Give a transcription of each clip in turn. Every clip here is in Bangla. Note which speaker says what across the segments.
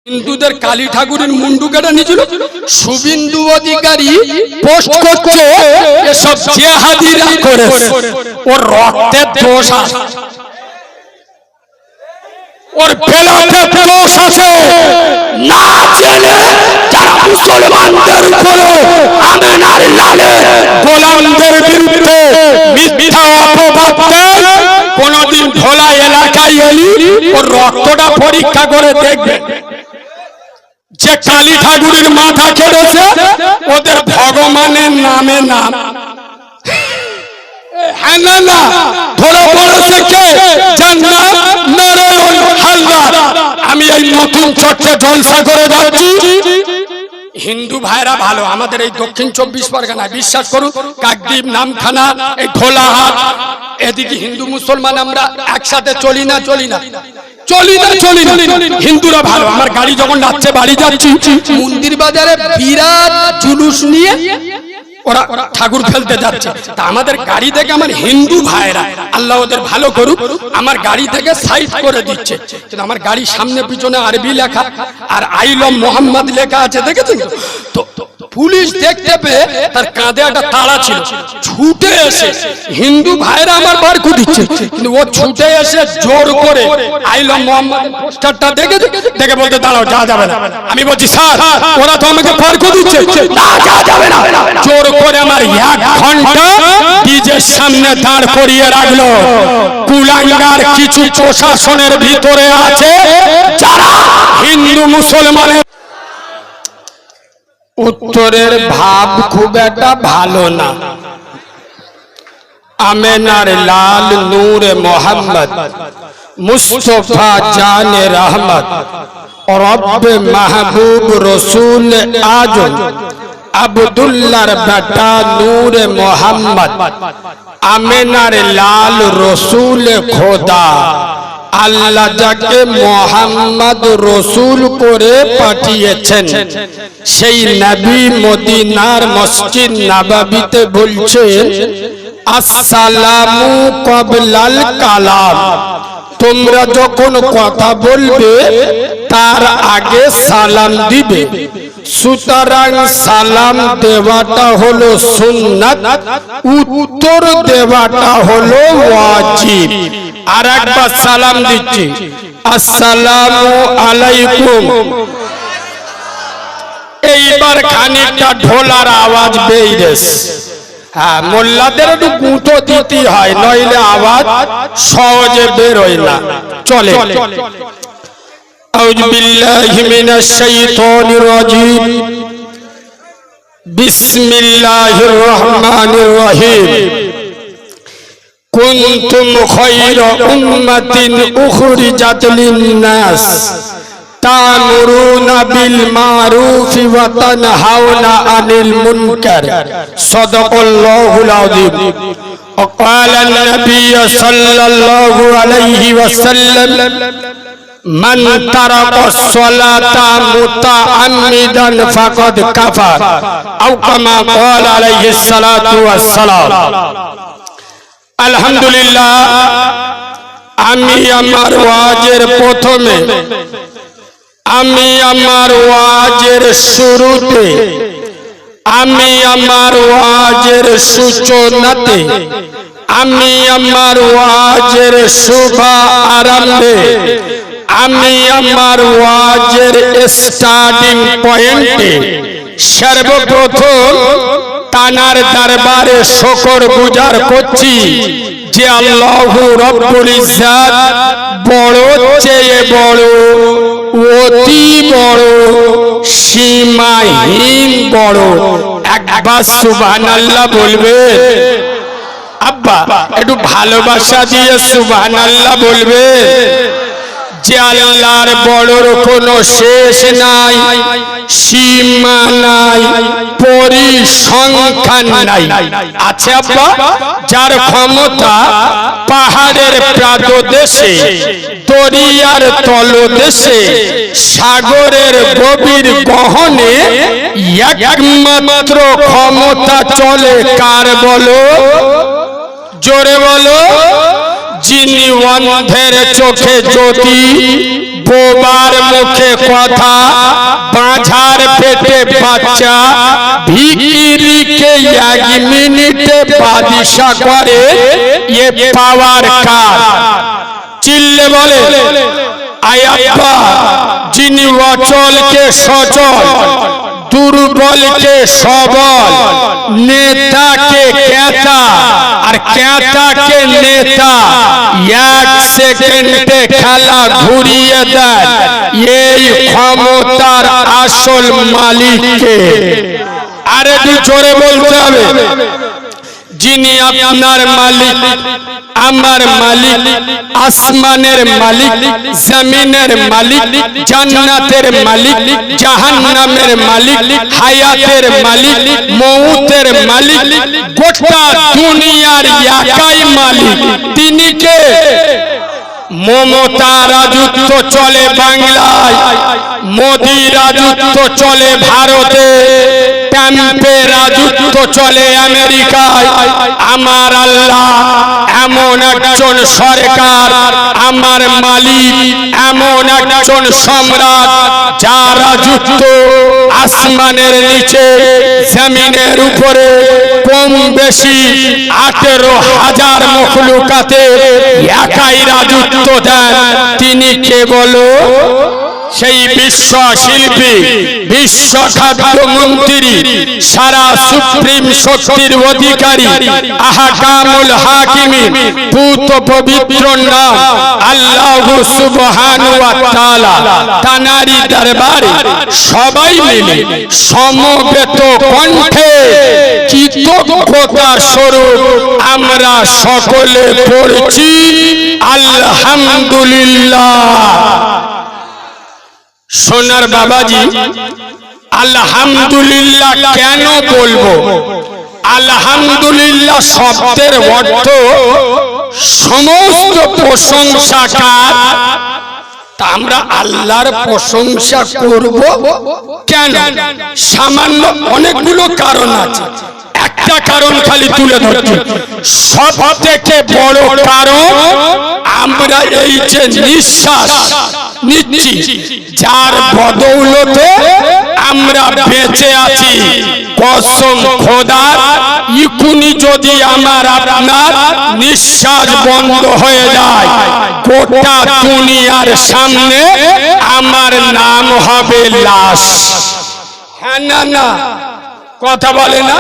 Speaker 1: হিন্দুদের কালী ঠাকুরের মুন্ডু কেটে নিয়েছিল শুভেন্দু অধিকারী পোস্ট করছে এসব জিহাদিরা করেছে ওর রক্তের দোষ আছে ওর বেলাতে দোষ আছে না জেনে যারা মুসলমানদের উপরে আমেনার লালে গোলামদের বিরুদ্ধে মিথ্যা অপবাদ দেয় কোনদিন ভোলা এলাকায় এলি ওর রক্তটা পরীক্ষা করে দেখবে যে কালী ঠাকুরের মাথা কেটেছে ওদের ভগবানের নামে নাম হ্যাঁ না না ধরে পড়েছে কে জান্নাত নারায়ণ হালদার আমি এই নতুন চর্চা জলসা করে যাচ্ছি হিন্দু ভাইরা ভালো আমাদের এই দক্ষিণ 24 পরগনায় বিশ্বাস করুন কাকদ্বীপ নামখানা এই ধোলাহাট এদিকে হিন্দু মুসলমান আমরা একসাথে চলি না হিন্দুরা ভালো আমার গাড়ি যখন যাচ্ছে বাড়ি যাচ্ছি মন্দির বাজারে বিরাট জুলুস নিয়ে ওরা ঠাকুর ফেলতে যাচ্ছে তা আমাদের গাড়ি থেকে আমার হিন্দু ভাইরা আল্লাহ ওদের ভালো করুক আমার গাড়ি থেকে সাইড করে দিচ্ছে কিন্তু আমার গাড়ির সামনে পিছনে আরবি লেখা আর আই লাভ মোহাম্মদ লেখা আছে দেখেছেন তো পুলিশ দেখতে পেয়ে তার কাঁধে একটা তালা ছিল ছুটে এসে হিন্দু ভাইরা আমার বারকু দিচ্ছে কিন্তু ও ছুটে এসে জোর করে আই লাভ মোহাম্মদ পোস্টারটা দেখে বলতে দাঁড়াও যা যাবে না আমি বলছি স্যার ওরা তো আমাকে বারকু দিচ্ছে না যা যাবে না জোর করে আমার 1 ঘন্টা ডিজের সামনে দাঁড় করিয়ে রাখলো কুলাঙ্গার কিছু প্রশাসনের ভিতরে আছে যারা হিন্দু মুসলমানের উত্তরের ভাব খুব একটা ভালো না আমেনার লাল নূর মোহাম্মদ মুস্তফা জানে রহমত রব্বে মাহবুব রসুল আজম আব্দুল্লাহর বেটা নূর মোহাম্মদ আমেনার লাল রসুল খোদা আল্লাহ যাকে মোহাম্মদ রসুল করে পাঠিয়েছেন সেই নবী মদিনার মসজিদ নববীতে বলছেন আসসালামু ক্বাবলাল কালাম তোমরা যখন কথা বলবে তার আগে সালাম দিবে সুতরাং সালাম দেওয়াটা হলো সুন্নাত উত্তর দেওয়াটা হলো ওয়াজিব আর একবার সালাম দিচ্ছি আসসালামু আলাইকুম এইবার খানিকটা ঢোলার আওয়াজ বেরিয়েছে হ্যাঁ মোল্লাদের একটু গুঁতো দিতে হয় নইলে আওয়াজ সহজে বেরোয় না চলে আউযু বিল্লাহি মিনাশ শাইতানির রাজীম বিসমিল্লাহির রহমানির রহিম কুনতুম খায়রা উম্মাতিন উখরিজাত লিন-নাস তা'মুরুনা বিল মা'রুফি ওয়া তানহাউনা আনিল মুনকার সাদাকাল্লাহুল আযীম ওয়া ক্বালা আন-নাবিয়্যু সাল্লাল্লাহু আলাইহি ওয়াসাল্লাম মান তারাকাস সালাতা মুতাআম্মিদান ফাকাদ কাফার আও কামা ক্বালা আলাইহিস সালাতু ওয়াস সালাম আলহামদুলিল্লাহ আমি আমার ওয়াজের প্রথমে আমি আমার ওয়াজের শুরুতে আমি আমার ওয়াজের সূচনাতে আমি আমার ওয়াজের শুভ আরম্ভে আমি আমার ওয়াজের স্টার্টিং পয়েন্টে সর্বপ্রথম তানার দরবারে শুকর গুজার করছি যে আল্লাহু রব্বুল ইজ্জাত বড় চেয়ে বড় অতি বড় সীমাহীন বড় একবার সুবহানাল্লাহ বলবে আব্বা একটু ভালোবাসা দিয়ে সুবহানাল্লাহ বলবে যে আল্লাহর বড়র কোনো শেষ নাই সীমা নাই পরিসংখ্যান নাই আছে আব্বা যার ক্ষমতা পাহাড়ের প্রান্তদেশে দরিয়ার তলদেশে সাগরের গভীর গহনে একমাত্র ক্ষমতা চলে কার বলো জোরে বলো যিনি অন্ধের চোখে জ্যোতি বোবার মুখে কথা বাঁঝার পেটে বাচ্চা ভিখিরিকে 1 মিনিটে বাদশা করে এ পাওয়ার কার চিল্লে বলে আয়াপ্পা যিনি অচলকে সচল দুর্বলকে সবল নেতাকে ক্যাতা আর ক্যাতাকে নেতা 1 সেকেন্ডে খেলা ঘুরিয়ে দেয় এই ক্ষমতার আসল মালিককে আরে একটু জোরে বলতে হবে যিনি আপনার মালিক আমার মালিক আসমানের মালিক জমিনের মালিক জান্নাতের মালিক জাহান্নামের মালিক হায়াতের মালিক মউতের মালিক গোটা দুনিয়ার একাই মালিক তিনি কে মমতা রাজত্ব চলে বাংলায় মোদি রাজত্ব চলে ভারতে ট্রাম্পের রাজত্ব চলে আমেরিকায় আমার আল্লাহ এমন একজন সরকার আমার মালিক এমন একজন সম্রাট যার রাজত্ব আসমানের নিচে জমিনের উপরে কম বেশি 18,000 মখলুকাতে একাই রাজত্ব দেন তিনি কে বলো সেই বিশ্ব শিল্পী বিশ্ব খাদ্য মন্ত্রী সারা সুপ্রিম শক্তির অধিকারী আহকামুল হাকিমিন পুত পবিত্র নাম আল্লাহু সুবহানাহু ওয়া তাআলা তানারি দরবারে সবাই মিলে সমবেত কণ্ঠে কৃতজ্ঞতা স্বরূপ আমরা সকলে পড়ছি আলহামদুলিল্লাহ সোনার বাবাজি আলহামদুলিল্লাহ কেন বলবো আলহামদুলিল্লাহ শব্দের অর্থ সমস্ত প্রশংসা কার তা আমরা আল্লাহর প্রশংসা করব কেন সামান্য অনেকগুলো কারণ আছে একটা কারণ খালি তুলে ধরছি সব থেকে বড় কারণ আমরা এই যে নিঃশ্বাস নিচ্ছি যার বদৌলতে আমরা বেঁচে আছি কসম খোদার ইকুনি যদি আমার আপনার নিঃশ্বাস বন্ধ হয়ে যায় গোটা দুনিয়ার সামনে আমার নাম হবে লাশ হ্যাঁ না না কথা বলে না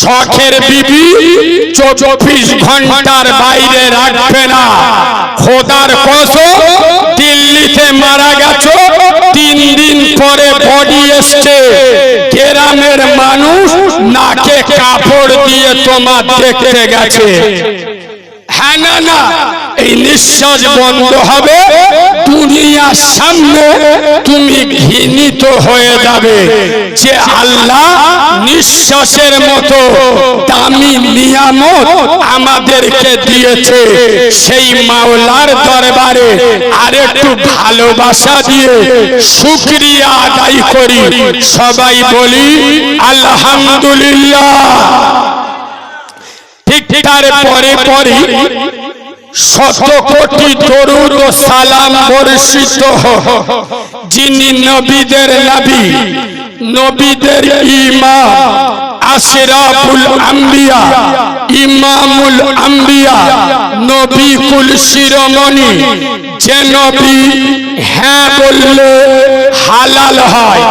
Speaker 1: শখের বিবি 24 ঘন্টার বাইরে রাখবে না খোদার কসম দিল্লিতে মারা গেছো 3 দিন পরে বডি এসছে গ্রামের মানুষ নাকে কাপড় দিয়ে তোমার দেখতে গেছে হ্যাঁ না না এই নিঃশ্বাস বন্ধ হবে দুনিয়ার সামনে তুমি ঘৃণিত হয়ে যাবে যে আল্লাহ নিঃশ্বাসের মতো দামি নিয়ামত আমাদেরকে দিয়েছে সেই মাওলার দরবারে আরেকটু ভালোবাসা দিয়ে শুকরিয়া আদায় করি সবাই বলি আলহামদুলিল্লাহ ঠিক তার পরে পরে শত কোটি দরুদ ও সালাম বর্ষিত যিনি নবীদের নবী নবীদের ইমাম আশরাফুল আম্বিয়া ইমামুল আম্বিয়া নবী কুল শিরোমণি যে নবী হ্যাঁ বললে হালাল হয়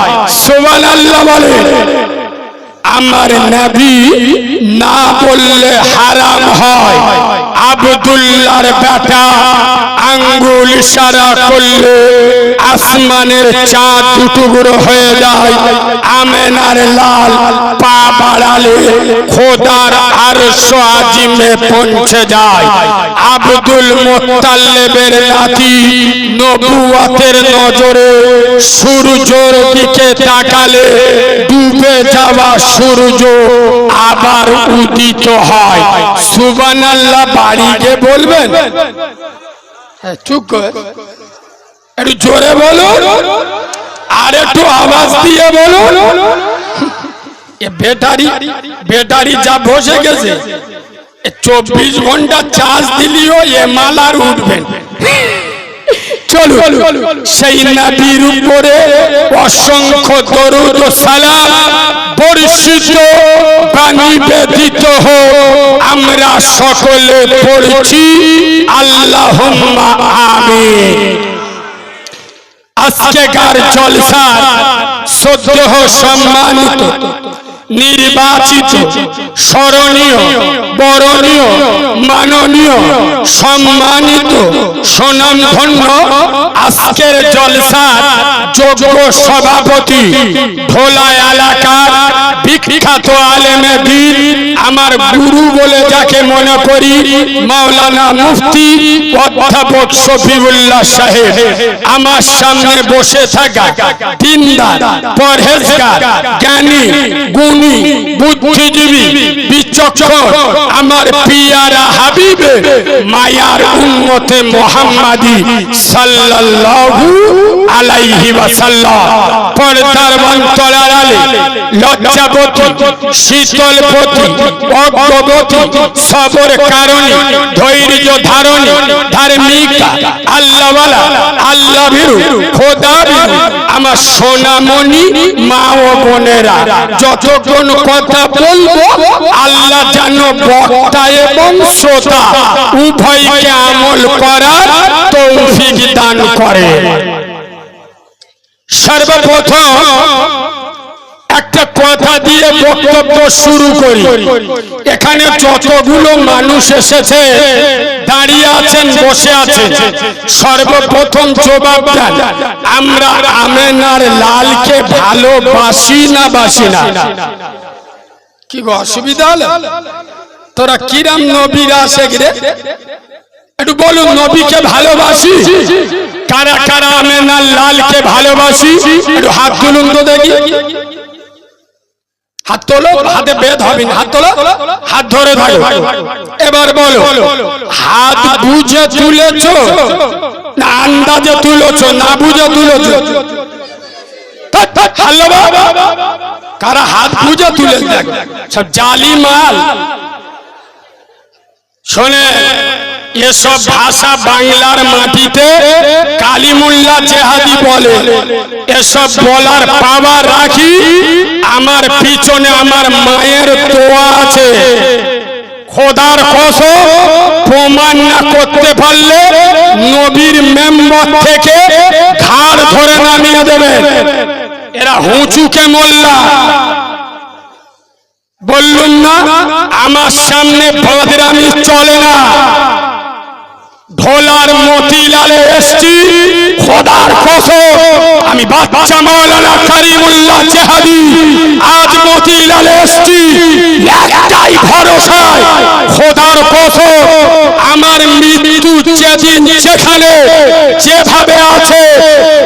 Speaker 1: সুবহানাল্লাহ বলে আমার নবী না বললে হারাম হয় আব্দুল্লাহর বেটা আঙ্গুল ইশারা করলে আসমানের চাঁদ টুকরো হয়ে যায় আমেনার লাল পা বাড়ালে খোদার আরশ আজিমে পৌঁছে যায় আব্দুল মুত্তালিবের নাতি নবুয়তের নজরে সূর্যের দিকে তাকালে ডুবে যাওয়া সূর্য আবার উদিত হয় সুবহানাল্লাহ বাড়িতে বলবেন হ্যাঁ চুপ কর একটু জোরে বলুন আর একটু আওয়াজ দিয়ে বলুন এ ব্যাটারি যা বসে গেছে 24 ঘন্টা চার্জ দিলেও এ মাল আর উঠবেন চলো সেই নবীর উপরে অসংখ্য দরুদ ও সালাম বর্ষিত বাণী ব্যতীত হোক, আমরা সকলে পড়ছি আল্লাহুম্মা আমিন। আজকেকার জলসার শ্রদ্ধেয় সম্মানিত নির্বাচিত স্মরণীয় বরণীয় মাননীয় সম্মানিত সুনামধন্য আজকের জলসার যোগ্য সভাপতি ভোলা এলাকার বিখ্যাত আলেমে দ্বীন, আমার গুরু বলে যাকে মনে করি, মাওলানা মুফতি অধ্যাপক শফিউল্লাহ সাহেব, আমার সামনে বসে থাকা দিনদার পরহেজগার জ্ঞানী গুণী বুদ্ধিজীবী বিচক্ষণ আমার পিয়ারা হাবিবে মায়ার উম্মতে মুহাম্মাদি সাল্লাল্লাহু আলাইহি ওয়াসাল্লাম, পর্দার অন্তরাল আলে লজ্জাবতী শীতলপতি অজ্ঞবতী সবর কারণী ধৈর্য ধারণী ধার্মিকা আল্লাহওয়ালা আল্লাহ ভীরু খোদা ভীরু আমার সোনামণি মা ও বোনেরা, যতক্ষণ কথা বলবো আল্লাহ যেন বক্তা এবং শ্রোতা উভয়কে আমল করার তৌফিক দান করে। সর্বপ্রথম একটা কথা দিয়ে বক্তব্য শুরু করি। এখানে যতগুলো মানুষ এসেছে, দাঁড়িয়ে আছেন, বসে আছেন, সর্বপ্রথম জবাব দেন, আমরা আমেনার লালকে ভালোবাসি না বাসি না? কি গো অসুবিধা হলো? তোরা কিরাম নবীর আশিক রে? একটু বলুন, নবীকে ভালোবাসি? কারা কারা আমেনার লালকে ভালোবাসি? একটু হাত তুলুন তো দেখি। হাত তোলো, হাতে বেদ হবে না, হাত তোলো, হাত ধরে ধরো। এবার বলো, হাত বুঝে তুলেছো না আন্দাজে তুলেছো না বুঝে তুলেছো? কারা হাত বুঝে তুলে? দেখ সব জালি মাল। শোনে, এসব ভাষা বাংলার মাটিতে কালিমুল্লাহ জেহাদি বলে। এসব বলার পাওয়ার রাখি, আমার পিছনে আমার মায়ের দোয়া আছে। খোদার কসম, প্রমাণ না করতে পারলে নবীর মেম্বর থেকে ঘাড় ধরে নামিয়ে দেবে। এরা হুঁচুকে মোল্লা। বললুম না আমার সামনে বদরামি চলে না। ভোলার মতিলালে এসছি, খোদার কসম আমি বাচ্চা মাওলানা কারিমুল্লাহ জেহাদি আজ মতিলালে এসছি একটাই ভরসায়, খোদার কসম আমার মৃত্যু যেদিন যেখানে যেভাবে আছে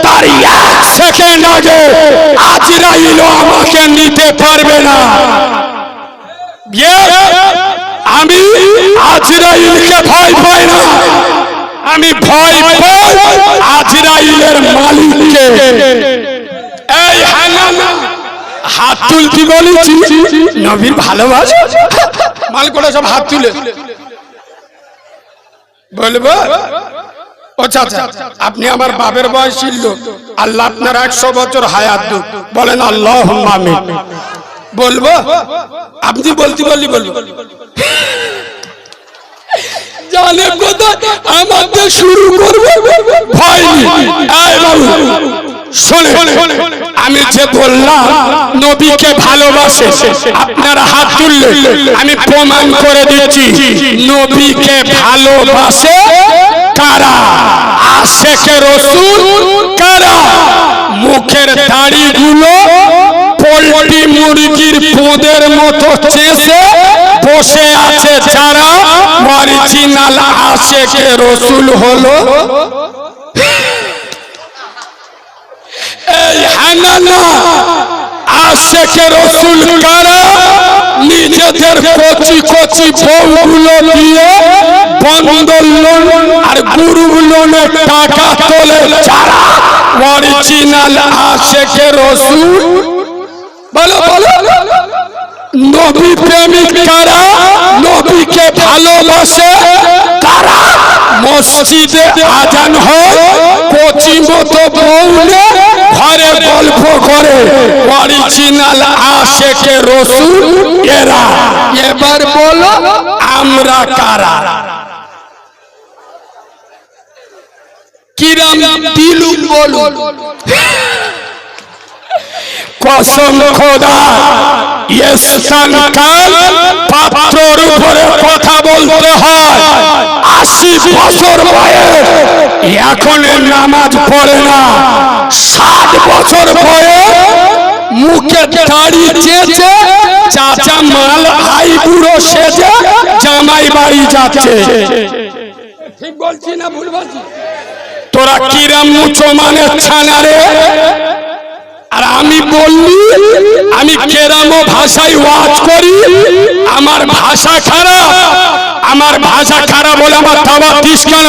Speaker 1: তার এক সেকেন্ড আগে আজরাইলও আমাকে নিতে পারবে না। আমি আজরাইলকে ভয় পাই না, আমি ভয় পাই আজরাইলের মালিককে। এই হাত তুলতে বলেছি, নবীর ভালোবাসা মাল করে সব হাত তুলে বলবো। ও চাচা, আপনি আমার বাপের বয়সী লোক, আল্লাহ আপনার 100 বছর হায়াত দিক, বলেন আল্লাহুম্মা আমিন। বলবো? আপনি বলতে বললি বলবো। জানে কথা আমাদের শুরু করবে ভয় নেই। শোনে, আমি যে বললাম নবীকে ভালোবাসে, আপনারা হাত তুললে আমি প্রমাণ করে দিচ্ছি নবীকে ভালোবাসে কারা? আশেকে রাসূল কারা? মুখের দাড়িগুলো পোল্ট্রি মুরগির পোঁদের মতো চেঁচে বসে আছে যারা, অরিজিনাল আশেকে রাসূল হলো এই হানানা। আশেকে রাসূল কারা? নিজেদের কচি কচি বউগুলো দিয়ে বন্ধন লোন আর গুরুগুলো টাকা তোলে যারা, অরিজিনাল আশেকে রাসূল। বলো বলো, নবী প্রেমিক কারা? নবীকে ভালোবাসে কারা? মসজিদে আজান হয়, কচি মতো বউলে ঘরে গল্প করে, অরিজিনাল আশেকে রসুল এরা। এবার বলো আমরা কারা? কিরাম দিলুম বলুন। কসম খোদা, ইহসান কাল পাত্রর উপরে কথা বলতে হয়। 80 বছর বয়স, এখন নামাজ পড়ে না। 60 বছর বয়স, মুখে দাড়ি চেঁচে চাচা মাল হাই বুড়ো সেজে জামাই বাড়ি যাচ্ছে। ঠিক বলছি না ভুল বলছি? তোরা কিরাম মুচো মানে ছানা রে। আর আমি বললি আমি কেরামো ভাষায় ওয়াজ করি, আমার ভাষা খারাপ। আমার ভাষা খারাপ বলে আমার তাওবা দিস কেন?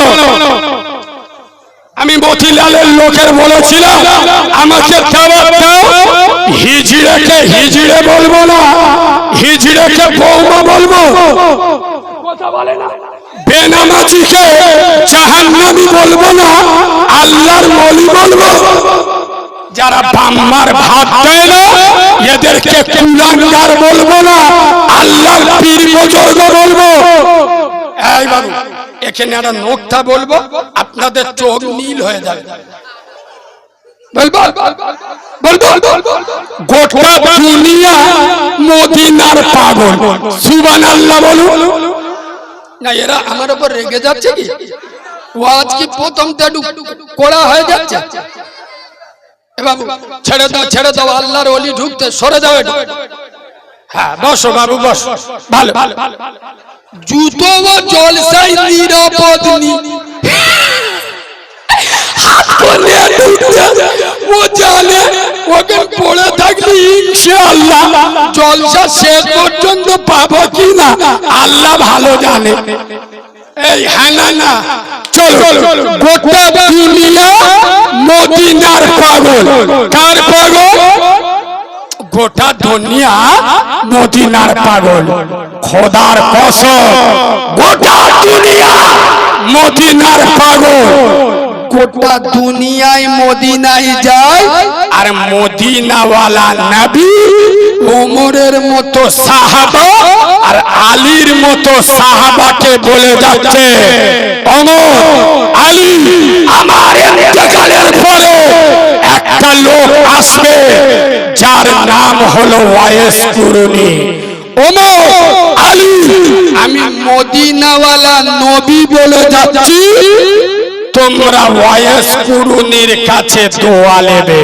Speaker 1: আমি মতিলালের লোকের বলেছিলাম আমাকে তাওবা দাও। হিজড়েকে হিজড়ে বলবো না, হিজড়েকে বৌমা বলবো। কথা বলে না। বেনামাজিকে জাহান্নামী বলবো না, আল্লাহর ওলি বলবো। যারা বাম্মার ভাত দেয় না এদেরকে কুলাঙ্গার বলবো না, আল্লাহর পীর বুজুর্গ বলবো। এই বাবু, এখানে একটা নোকটা বলবো, আপনাদের চোখ নীল হয়ে যাবে। গোটা দুনিয়া মদিনার পাগল, সুবহানাল্লাহ বলুন। না এরা আমার উপর রেগে যাচ্ছে কি? ওয়াজ কি প্রথমটা কোড়া হয়ে যাচ্ছে? বাবু ছেড়ে দাও, ছেড়ে দাও, আল্লাহর ওলি ঢুকতে, সরে দাও এটা। হ্যাঁ বসো বাবু বস। ভালো জুতো ও জলসাই নিরাপদ নি, হাত কোলে ঢুকছে ও জানে ওখানে পড়ে থাকলে ইনশাআল্লাহ জলসা শেষ পর্যন্ত পাবো কি না আল্লাহ ভালো জানে। এই হ্যাঁ না চলো, গোটা দুনিয়া মদিনার পাগল। কার পাগল? গোটা দুনিয়া মদিনার পাগল। খোদার কসম, গোটা দুনিয়া মদিনার পাগল। গোটা দুনিয়ায় মদিনায় যায়, আর মদিনাওয়ালা নবী ওমরের মতো সাহাবা আর আলীর মতো সাহাবাকে বলে যাচ্ছে, ওমর আলী আমার ইন্তেকালের পরে একটা লোক আসবে যার নাম হলো ওয়াইস কুরুনি। ওমর আলী আমি মদিনাওয়ালা নবী বলে যাচ্ছি, তোমরা ওয়াইস কুরুনির কাছে দোয়া নেবে।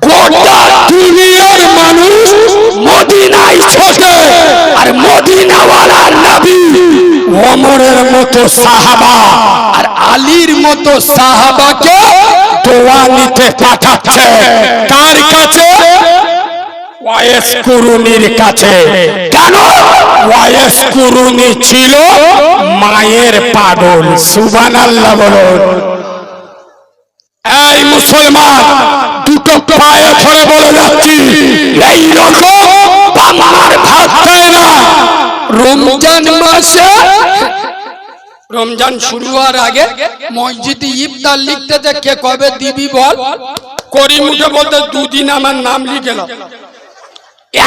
Speaker 1: গোটা দুনিয়ার মানুষ মদিনায় ছোটে, আর মদিনাওয়ালা নবী ওমরের মতো সাহাবা আর আলীর মতো সাহাবাকে দোয়া নিতে পাঠাচ্ছে। কার কাছে? ওয়াইস কুরুনির কাছে। কেন? ওয়াইস কুরুনি ছিল মায়ের পাগল। সুবহানাল্লাহ বলুন। এই মুসলমান, দুটো পায়ে ধরে বলে যাচ্ছি, এই রকম বাবার ভাত দেয় না। রমজান মাসে, রমজান শুরু হওয়ার আগে মসজিদে ইফতার লিখতে যে কে কবে দিবি বল, করিম উঠে বলতে দুদিন আমার নাম লিখে নাও।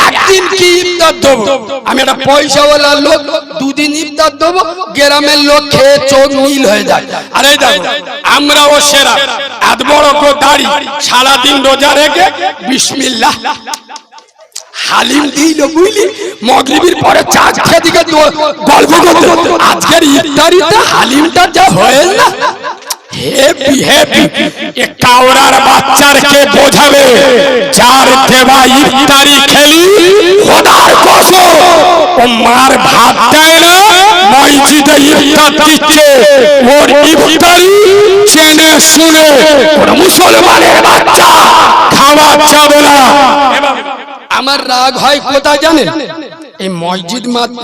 Speaker 1: একদিন কি ইফতার দেবো? আমি একটা পয়সাওয়ালা লোক, দুদিন ইফতার দেবো, গ্রামের লোক খেয়ে চোখ নীল হয়ে যায়। আরে দেখো আমরাও সেরা, এত বড় দাড়ি, সারাদিন রোজা রেখে বিসমিল্লাহ হালিম দিল বুঝলি, মাগরিবের পরে চা খেয়ে দিকে গল্প করতে। আজকের ইফতারিতে হালিমটা যা হয়ে না, হেপি হেপি। এ কাওড়ার বাচ্চারকে বোঝাবে, যার দেওয়া ইফতারি খেলি খোদার কসম ও মার ভাত দেয় না, মসজিদে ইফতার দিচ্ছে, ওর ইফতারি জেনে শুনে কোন মুসলমানের বাচ্চা খাওয়া যাবে না। আমার রাগ হয় কোথায় জানেন? এই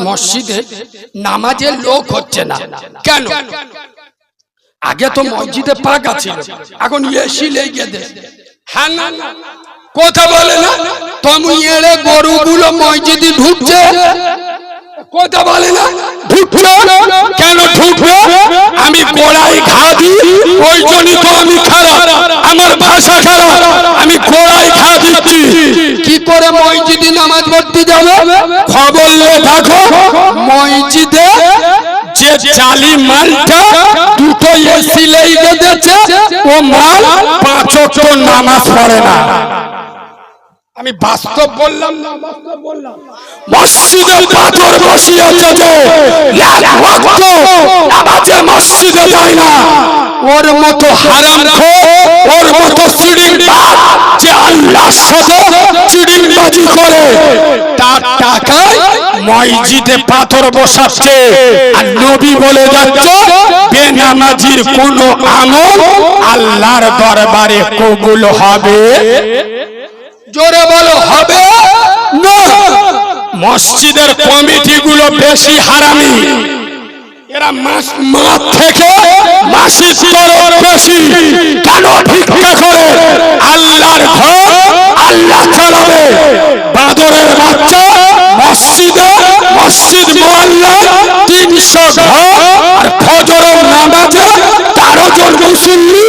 Speaker 1: মসজিদে নামাজের লোক হচ্ছে না কেন? আগে তো মসজিদে পাকা ছিল, এখন এসি লেগে দে। হ্যাঁ না কথা বলে না, তুমি এড়ে গরুগুলো মসজিদে ঢুকছে, কথা বলে না ঢুকছো কেন ঢুকবে আমি গোড়ায় ঘা দিই ওই জন্যই তো আমি খারাপ আমার ভাষা খারাপ আমি গোড়ায় ঘা দিচ্ছি কি করে মসজিদে নামাজ পড়তে যাবে খবর নিয়ে দেখো মসজিদে যে জালি মালটা দুটো এসি লেগে গেছে ও মাল 5 ওয়াক্ত নামাজ পড়ে না আমি বাস্তব বললাম না বাস্তব বললাম মসজিদে পাথর বসিয়েছে যে এক ওয়াক্ত নামাজে মসজিদে যায় না ওর মতো হারামখোর ওর মতো চিড়িংবাজ যে আল্লাহর সাথে চিড়িংবাজি করে তার টাকায় মসজিদে পাথর বসাচ্ছে আর নবী বলে যাচ্ছে বেনামাজির কোনো আমল আল্লাহর দরবারে কবুল হবে জোরে বলো হবে না মসজিদের কমিটিগুলো বেশি হারামি এরা মাস থেকে মাসির তরফ বেশি কেন ভিক্ষা করে আল্লাহর ঘর আল্লাহ চালাবে বাদরের বাচ্চা মসজিদ মহল্লা 300 ঘর আর ফজরের নামাজে 13 জন মুসল্লি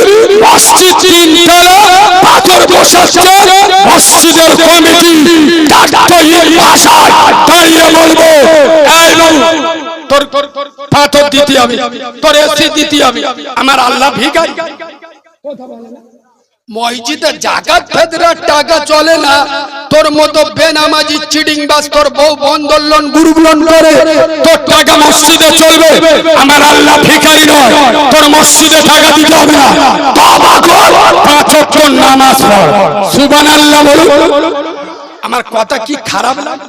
Speaker 1: মসজিদ 3 তলা পাথর বসাচ্ছে মসজিদের কমিটি ডাক্তারের ভাষায় দাঁড়িয়ে বলবো এই তোর পাথর দিতে হবে তোর এসি দিতে হবে আমার আল্লাহ ভিখারি কথা বলে না মসজিদে জাকাত ফেতরার টাকা চলে না তোর মতো বেনামাজি চিটিংবাজ তোর বউ বন্ধন লোন গ্রুপ লোন করে তোর টাকা মসজিদে চলবে আমার আল্লাহ ভিখারি নয় তোর মসজিদে টাকা দিতে হবে না তওবা কর 5 ওয়াক্ত নামাজ পড় সুবহানাল্লাহ বলো আমার কথা কি খারাপ লাগে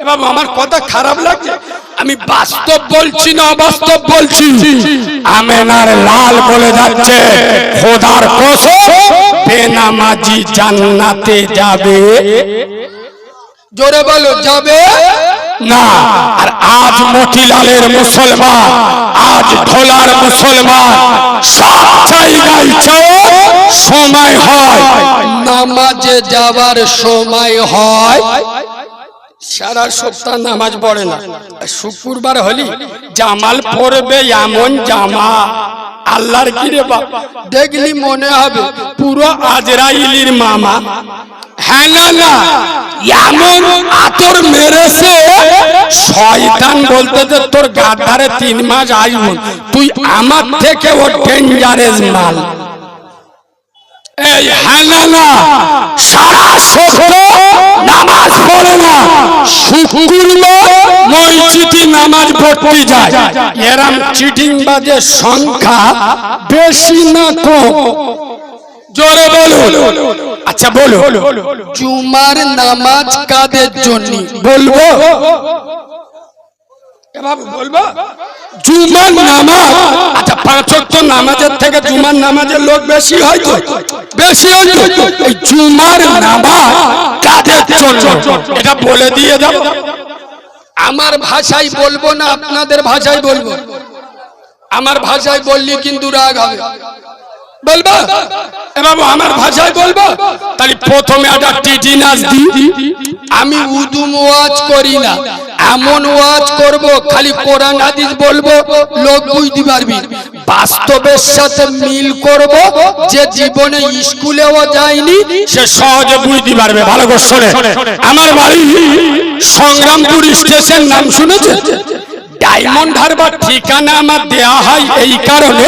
Speaker 1: বাবু আমার কথা খারাপ লাগছে আমি বাস্তব বলছি না অবাস্তব বলছি আমেনার লাল বলে যাচ্ছে খোদার কসম বেনামাজি জান্নাতে যাবে জোরে বলো যাবে না আর আজ মতিলালের মুসলমান আজ ঢোলার মুসলমান সব জায়গায় সময় হয় নামাজে যাওয়ার সময় হয় সারা সপ্তাহ নামাজ পড়ে না শুক্রবার হলি জামাল পরবে এমন জামা আল্লাহর কি রে বাপ দেখলি মনে হবে পুরো আজরাইলির মামা হ্যাঁ না এমন আতর মেরেছে শয়তান বলতে যে তোর গাধারে 3 মাস আসব তুই আমার থেকে ও ডেঞ্জারাস মাল এই হ্যাঁ না সারা সপ্তাহ নামাজ পড়ে না শুক্রবার মসজিদে নামাজ পড়তে যায় এরম চিটিংবাজের সংখ্যা বেশি না কম জোরে বলো আচ্ছা বলো জুমার নামাজ কাদের জন্য বলবো বলবো জুমার নামাজ আচ্ছা 5 ওয়াক্ত নামাজের থেকে জুমার নামাজের লোক বেশি হয় তো বেশি হয় তো এই জুমার নামাজ কাদের জন্য এটা বলে দিয়ে দাও আমার ভাষায় বলবো না আপনাদের ভাষায় বলবো আমার ভাষায় বললে কিন্তু রাগ হবে বলবো বাবু আমার ভাষায় বলবো তাহলে প্রথমে একটা টিটি নাচ দিই আমি উদুম ওয়াজ করি না এমন ওয়াজ করব খালি কোরআন হাদিস বলবো লোক বুঝতে পারবি বাস্তবের সাথে মিল করব যে জীবনে স্কুলেও যায়নি সে সহজে বুঝতে পারবে ভালো করে শুনে আমার বাড়ি সংগ্রামপুর স্টেশন নাম শুনেছেন ডায়মন্ড হারবার ঠিকানা আমার দেয়া হয় এই কারণে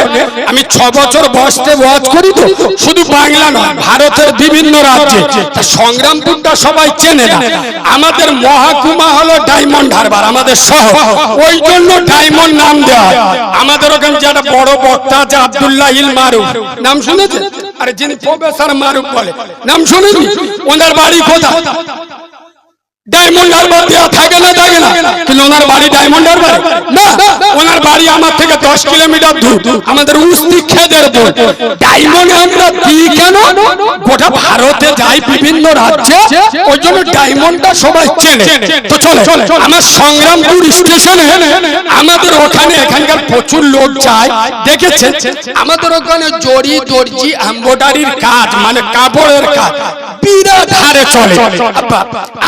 Speaker 1: আমি 6 বছর বয়সে ওয়াজ করি তো শুধু বাংলা নয় ভারতের বিভিন্ন রাজ্যে সংগ্রামপুরটা সবাই চেনে না আমাদের মহকুমা হলো ডায়মন্ড হারবার আমাদের শহর ওই জন্য ডায়মন্ড নাম দেওয়া হয় আমাদের ওখানে যারা বড় বক্তা আছে আব্দুল্লাহ ইল মারুফ নাম শুনেছেন আরে যিনি প্রফেসর মারুফ বলে নাম শুনেনি ওনার বাড়ি কোথায় ডায়মন্ড হারবার দেওয়া থাকে না কিন্তু ওনার বাড়ি ডায়মন্ড হারবার না ওনার বাড়ি আমার থেকে 10 কিলোমিটার দূর আমাদের উস্তি খেদের দূর ডায়মন্ড আমরা দিই কেন গোটা ভারতে যায় বিভিন্ন রাজ্যে, ওই জন্য ডায়মন্ডটা সবাই চেনে। তো চলে আমার সংগ্রামপুর স্টেশনে আমাদের ওখানে এখানকার প্রচুর লোক যায়, দেখেছেন আমাদের ওখানে জড়ি দর্জি এমব্রয়ডারির কাজ মানে কাপড়ের কাজ বিরাট হারে চলে।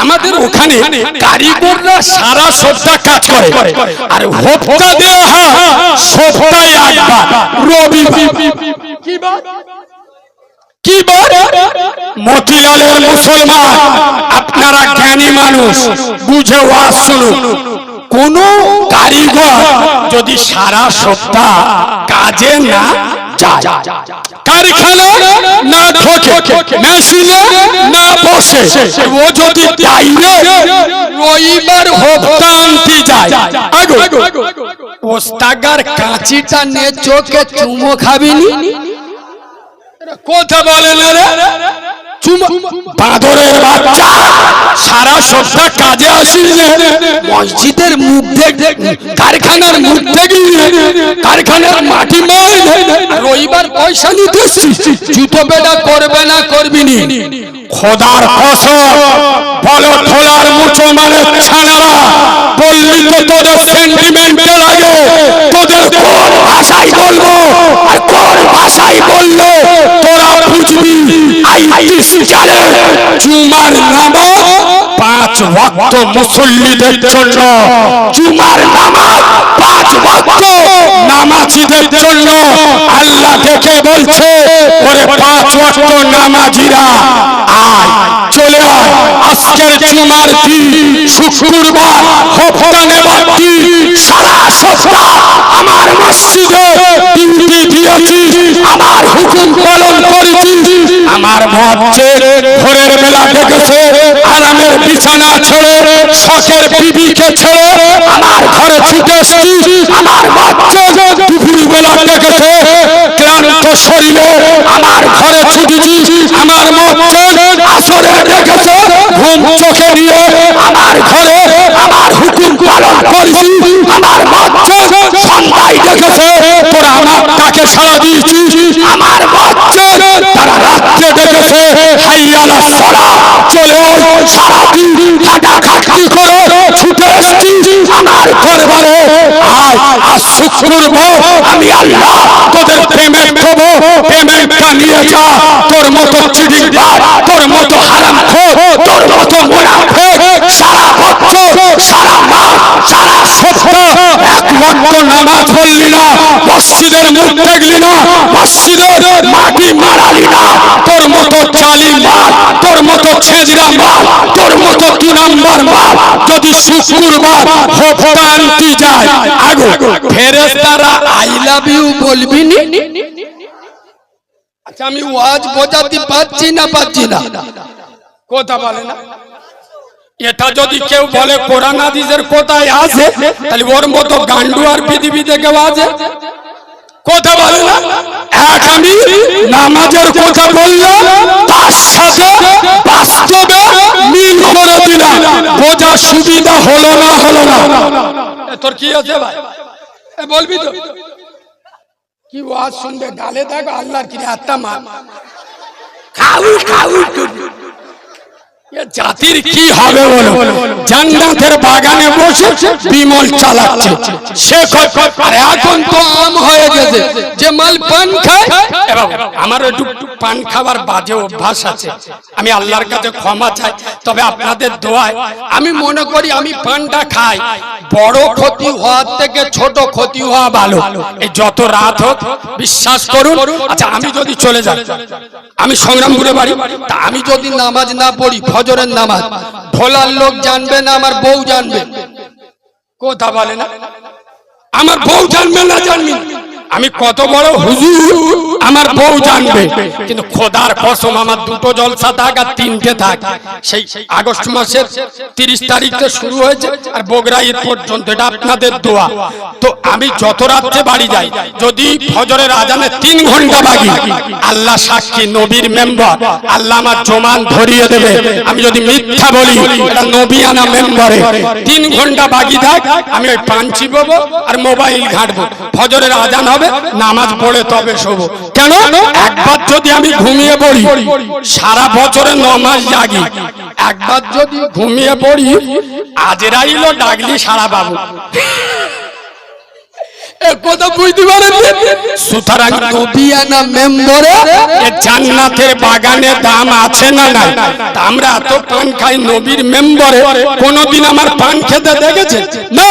Speaker 1: আমাদের ওখানে কারিগররা সারা সপ্তাহ কাজ করে, আর হপ্তা দেওয়া হয় সপ্তাহে একবার রবিবার। কি বার? মতিলালের মুসলমান, আপনারা জ্ঞানী মানুষ, বুঝে ওয়াজ শুনুন। কোন কারিগর যদি সারা সপ্তাহ কাজে না যায়, কারখানা না ঢোকে, মেশিনে না বসে, ও যদি রবিবার হপ্তা আনতে যায়, ওস্তাগার কাঁচিটা নিয়ে চোখে চুমো খাবিনি? কথা বলে না রে বাঁদরের বাচ্চা, সারা সপ্তাহ কাজে আসিস, মসজিদের মুখ দেখ, কারখানার মুখ দেখি, কারখানার মাটি মাই, রবিবার পয়সা নিতে জুতো বেটা করবে না করবি নি? খোদার কসম বলো থোলার মুচো মানে ছানারা, বললি তো তোদের সেন্টিমেন্টে লাগে, তোদের কোন ভাষায় বলবো আর কোন ভাষায় বললো তোরা বুঝবি। জুমার নামাজ 5 ওয়াক্ত মুসল্লিদের জন্য, জুমার নামাজ 5 ওয়াক্ত নামাজীদের জন্য। আল্লাহ দেখে বলছে ওরে 5 ওয়াক্ত নামাজিরা আয়, চলে আয়, আজকের জুমার দিন শুক্রবার, হপ্তা নেবার দিন, সারা সপ্তাহ আমার মসজিদে ডিউটি দিয়েছি, আমার হুকুম পালন করেছি। আমার মুয়াজ্জিন ভোরের বেলা ডেকেছে, আরামের বিছানা ছেড়ে, শখের বিবিকে ছেড়ে আমার ঘরে ছুটে এসেছি। আমার মুয়াজ্জিন দুপুর বেলা ডেকেছে, ক্লান্ত শরীরে আমার ঘরে ছুটেছি। আমার মুয়াজ্জিন আসরে ডেকেছে, ঘুম চোখে নিয়ে আমার ঘরে আমার হুকুম পালন করেছি। আমার মুয়াজ্জিন সন্ধ্যায় ডেকেছে, তোরা আমার ডাকে সাড়া দিয়েছিস। আমার মুয়াজ্জিন তারা রাত্রে ডেকেছে, হাইয়া আলাস সালাহ, চলে সারাদিন হাঁটাহাঁটি করে ছুটে এসেছি আমার দরবারে। আজ শুক্রবার, আমি আল্লাহ তোদের পেমেন্ট দেবো, পেমেন্টটা নিয়ে যা। তোর মতো চিড়িংবাজ, তোর মতো হারামখোর, তোর মতো মুনাফিক সারা বছর, সারা মাস, সারা সপ্তাহ এক ওয়াক্ত নামাজ পড়লি না, মসজিদের মুখ দেখলি না, মসজিদের মাটি মারালি না, তোর মতো জালিম মাল, তোর মতো ছেজরা মাল, তোর মতো 2 নাম্বার মাল যদি শুক্রবার হপ্তা আনতে যায়, আগো ফেরেশতারা আই লাভ ইউ বলবি নি? আচ্ছা আমি ওয়াজ বোঝাতে পারছি না কথা বলে না। এটা যদি কেউ বলে কোরআন হাদিসের কোথায় আছে, তাহলে ওর মতো গান্ডু আর পৃথিবীতে কেউ আছে? কথা বলে না। এক আমি নামাজের কথা বললাম, তার সাথে বাস্তবে মিল করে দিলাম, বোঝার সুবিধা হলো না। তোর কি আছে ভাই বলবি তো? কি ওয়াজ শুনবে, গালে দেখো আল্লাহর কি আত্মা মার খাউ জাতির কি হবে বলো? জান্নাতের বাগানে বসে বিমল চালাচ্ছে সে, আর এখন তো আম হয়ে গেছে যে মাল পান খায়। আমার একটু পান খাবার বাজে অভ্যাস আছে, আমি আল্লাহর কাছে ক্ষমা চাই। তবে আপনাদের দোয়ায় আমি মনে করি আমি পানটা খাই, বড় ক্ষতি হওয়ার থেকে ছোট ক্ষতি হওয়া ভালো। এই যত রাত হোক বিশ্বাস করুন। আচ্ছা আমি যদি চলে যাই, আমি সংগ্রামপুরে বাড়ি, তা আমি যদি নামাজ না পড়ি, ফজরের নামাজ, ভোলার লোক জানবে না, আমার বউ জানবে। কথা বলে না, আমার বউ জানবে না, জানবি আমি কত বড় হুজুর, আমার বউ জানবে। কিন্তু খোদার কসম আমার 2টো জলসা থাক আর 3টে থাক, সেই আগস্ট মাসের 30 তারিখে শুরু হয়েছে আর বগুড়া ঈদ পর্যন্ত, এটা আপনাদের দোয়া। তো আমি যত রাত্রে বাড়ি যাই, যদি ফজরের আজানে 3 ঘন্টা বাকি, আল্লাহ সাক্ষী, নবীর মেম্বার, আল্লাহ আমার জমান ধরিয়ে দেবে। আমি যদি মিথ্যা বলি, এটা নবী আনা মেম্বারে 3 ঘন্টা বাকি থাক, আমি ওই পান চিবাবো আর মোবাইল ঘাঁটবো। ফজরের আজান হবে, নামাজ পড়ে তবে শোবো। কেন? একবার যদি আমি ঘুমিয়ে পড়ি সারা বছরে 9 মাস জাগি, একবার যদি ঘুমিয়ে পড়ি আজরাইলও ডাকলি সারা পাবো। কথা বুঝতে পারেন? সুতরাং নবিয়ানা মেম্বরে জান্নাতের বাগানে দাম আছে না নাই? আমরা এত পান খাই, নবীর মেম্বরে কোনদিন আমার পান খেতে দেখেছেন? না।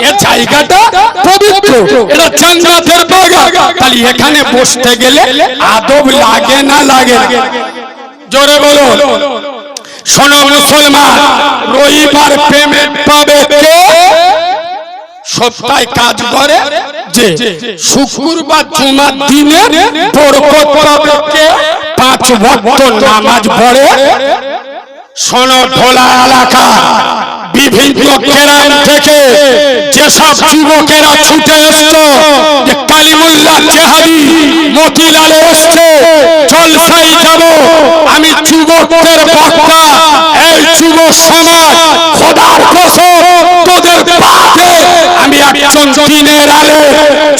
Speaker 1: এই জায়গাটা পবিত্র, এটা জান্নাতের বাগান। তাহলে এখানে বসতে গেলে আদব লাগে না লাগে? জোরে বলো। শোনো মুসলমান, রবিবার পেমেন্ট পাবে কে? সপ্তাহে কাজ করে যে শুক্রবার জুমার দিনে বরকত পাবে কে? 5 ওয়াক্ত নামাজ পড়ে। শোনো, ঢোলা এলাকা বিভিন্ন গ্রাম থেকে যেসব যুবকেরা ছুটে এসছো যে কালিমুল্লাহ জেহাদি মতিলালে এসছে জলসাই যাব, আমি যুবকদের বক্তা, এই যুব সমাজ খোদার কসম তোদের পাশে আমি একজন দিনের আলো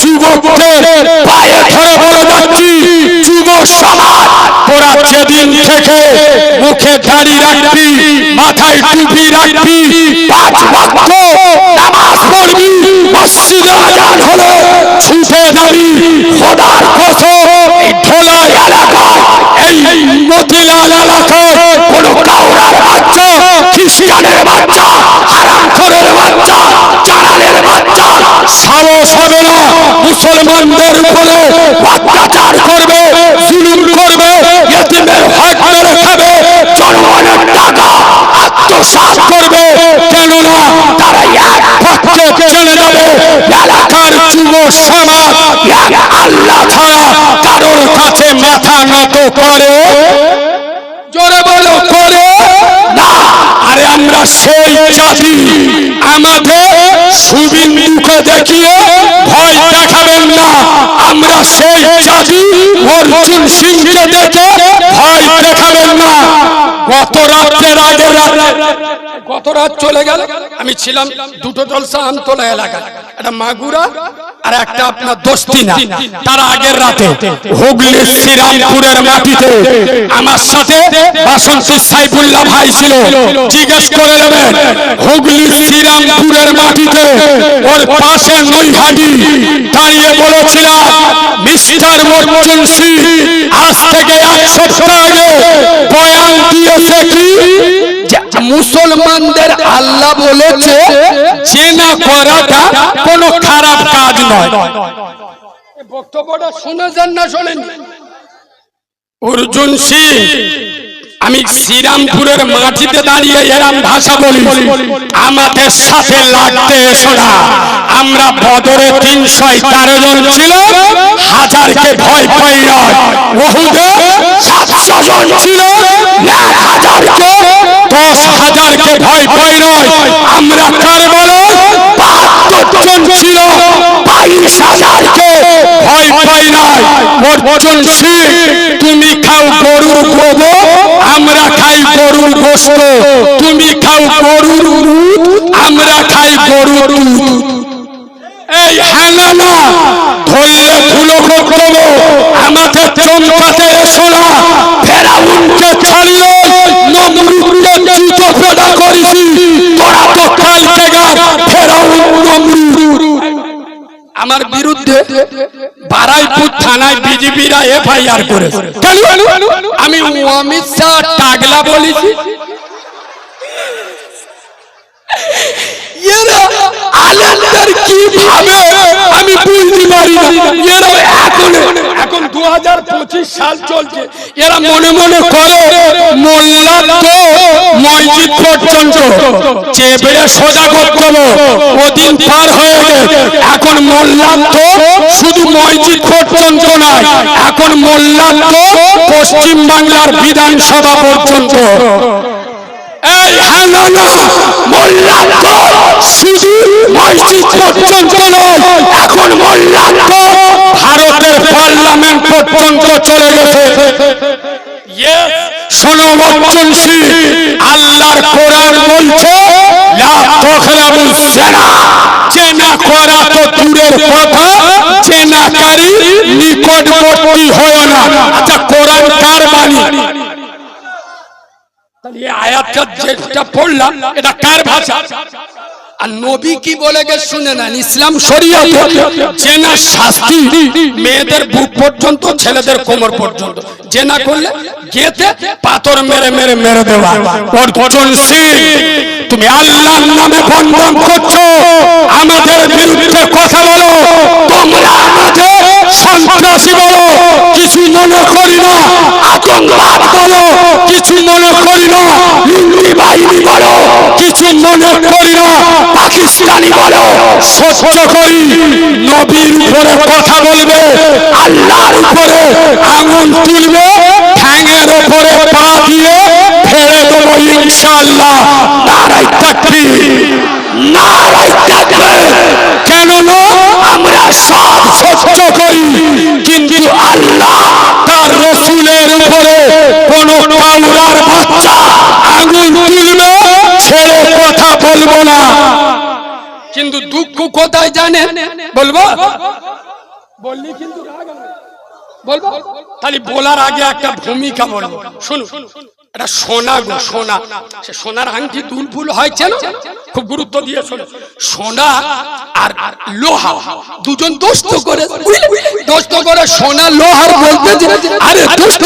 Speaker 1: যুবকদের পায়ে ধরে বলে যাচ্ছি, যুব সমাজ তোরা যেদিন থেকে মুখে দাড়ি রাখবি, মাথায় টুপি রাখবি, 5 ওয়াক্ত নামাজ পড়বি, মসজিদে আযান হলো ছুটে যাবি, খোদার কসম এই ঢোলা এলাকা, এই মতিলাল এলাকায় কোন কাউরার বাচ্চা, খ্রিস্টানের বাচ্চা, হারামখোরের বাচ্চা, জালালের বাচ্চা সাহস হবে না মুসলমানদের উপরে অত্যাচার করবে, জুলুম করবে, ইতিমের হক মেরে খাবে, জনগণের টাকা আত্মসাৎ করবে। কেননা তারা এক পক্ষে চলে যাবে, এলাকার যুব সমাজ আল্লাহ ছাড়া কারোর কাছে মাথা নত করে? জোরে বলো, করে না? আরে আমরা সেই জাতি, আমাদের সুবিন্দুকে দেখিয়ে ভয় দেখাবেন না। আমরা সেই জাতি, অর্জুন সিংকে দেখে ভয় দেখাবেন না। গত রাত চলে গেল, আমি ছিলাম দুটো জলসা আমতলা এলাকায়, একটা মাগুরা আর একটা আপনার দস্তিনা। তার আগের রাতে হুগলি শ্রীরামপুরের মাটিতে আমার সাথে বাসন্তী সাইফুল্লাহ ভাই ছিল, জিজ্ঞেস করে নেবেন। হুগলি শ্রীরামপুরের মাটিতে ওর পাশে নৈহাটি দাঁড়িয়ে বলেছিলাম, মিস্টার অর্জুন সিং আজ থেকে 1 সপ্তাহ আগে বয়ান দিয়েছে কি মুসলমানদের আল্লাহ বলেছে জেনা করাটা কোনো খারাপ কাজ নয়। বক্তব্যটা শুনেছেন না শোনেন? অর্জুন সিং, আমি শ্রীরামপুরের মাটিতে দাঁড়িয়ে এরম ভাষা বলি, আমাদের সাথে লাগতে এসো না। আমরা বদরে 313 জন ছিল, 1000কে ভয় পাই না। ওহুদে 700 জন ছিল, 1000কে 10,000কে ভয় পাই না। আমরা কারবালায় 72 জন ছিল, 22,000কে ভয় পাই না। অর্জুন সিং, তুমি খাও গরুর গোবর, আমরা খাই গরুর গোশত, তুমি খাও গরুর দুধ, আমরা খাই গরুর দুধ। এই হাঙ্গামা ধরলে ধুলো করব, আমাদের চমকাতে এসো না। ফেরাউনকে ছাড়িয়ে নমরুদকে জুতো পেটা করেছি, তোরা তো কালকে গা ফেরাউন নমরুদ। আমার বিরুদ্ধে বারাইপুর থানায় বিজেপিরা FIR করেছে। আমি অমিত শাহ টাগলা বলেছি? এরা আলেমদের কি ভাবে আমি বুঝতে পারি না। এরা এখন 2025 সাল চলছে, এরা মনে মনে করে মোল্লা তো মসজিদ পর্যন্ত চেপড়ে সোজা করতে হবে, ওদিন পার হয়ে গেছে। এখন মোল্লা তো শুধু মসজিদ পর্যন্ত নয়, এখন মোল্লা তো পশ্চিম বাংলার বিধানসভা পর্যন্ত। এই হাঙ্গামা মোল্লা তো শুধু মসজিদ পর্যন্ত নয়, এখন মোল্লা তো ভারতের পার্লামেন্ট পর্যন্ত চলে গেছে। শোনো অর্জুন সিং, আল্লাহর কোরআন বলছে লা
Speaker 2: তাকরাবু জিনা, জেনা করা তো দূরের কথা, জেনাকারী নিকটবর্তী হয় না। আচ্ছা কোরআন কার বাণী?
Speaker 1: এই আয়াতটা যেটা পড়লাম এটা কার ভাষা? আর নবী কি বলে গে শুনে নেন, ইসলাম শরীয়তে জেনা শাস্তি মেয়েদের বুক পর্যন্ত, ছেলেদের কোমর পর্যন্ত। জেনা করলে গেতে পাথর মেরে মেরে মেরে দেওয়া।
Speaker 2: অর্জুন সিং, তুমি আল্লাহর নামে বন্ধন করছো, আমাদের বিরুদ্ধে কথা বলো, তোমরা আমাদের সন্ত্রাসী বলো, কিছু মনে করি না, আতঙ্কবাদ বলো, কিছু মনে করি না, হিন্দু বাহিনী বলো, কিছু মনে করি না, পাকিস্তানি বলো, সহ্য করি। নবীর উপরে কথা বলবে, আল্লাহর উপরে আঙুল তুলবে, ঠ্যাঙের উপরে পা দিয়ে ফেলে দেবো ইনশাআল্লাহ। নারায়ে তাকবীর, নারায়ে তাকবীর। কেননা আমরা সব সহ্য করি, কিন্তু আল্লাহ তার রাসূলের উপরে কোন কাউরার বাচ্চা আঙুল তুলবে, ছেড়ে কথা বলবো না।
Speaker 1: কিন্তু দুঃখ কোথায় জানেন? বলবো? বললি কিন্তু রাগ হবে। বলবো? তাহলে বলার আগে একটা ভূমিকা বলবো, শুনুন। এটা সোনা গো, সোনা। সে সোনার আংটি দুলফুল হয়েছে না, খুব গুরুত্ব দিয়ে শোনো। সোনা আর লোহা দুজন দোস্ত করে, দোস্ত করে সোনা লোহার বলতে যে আরে দোস্ত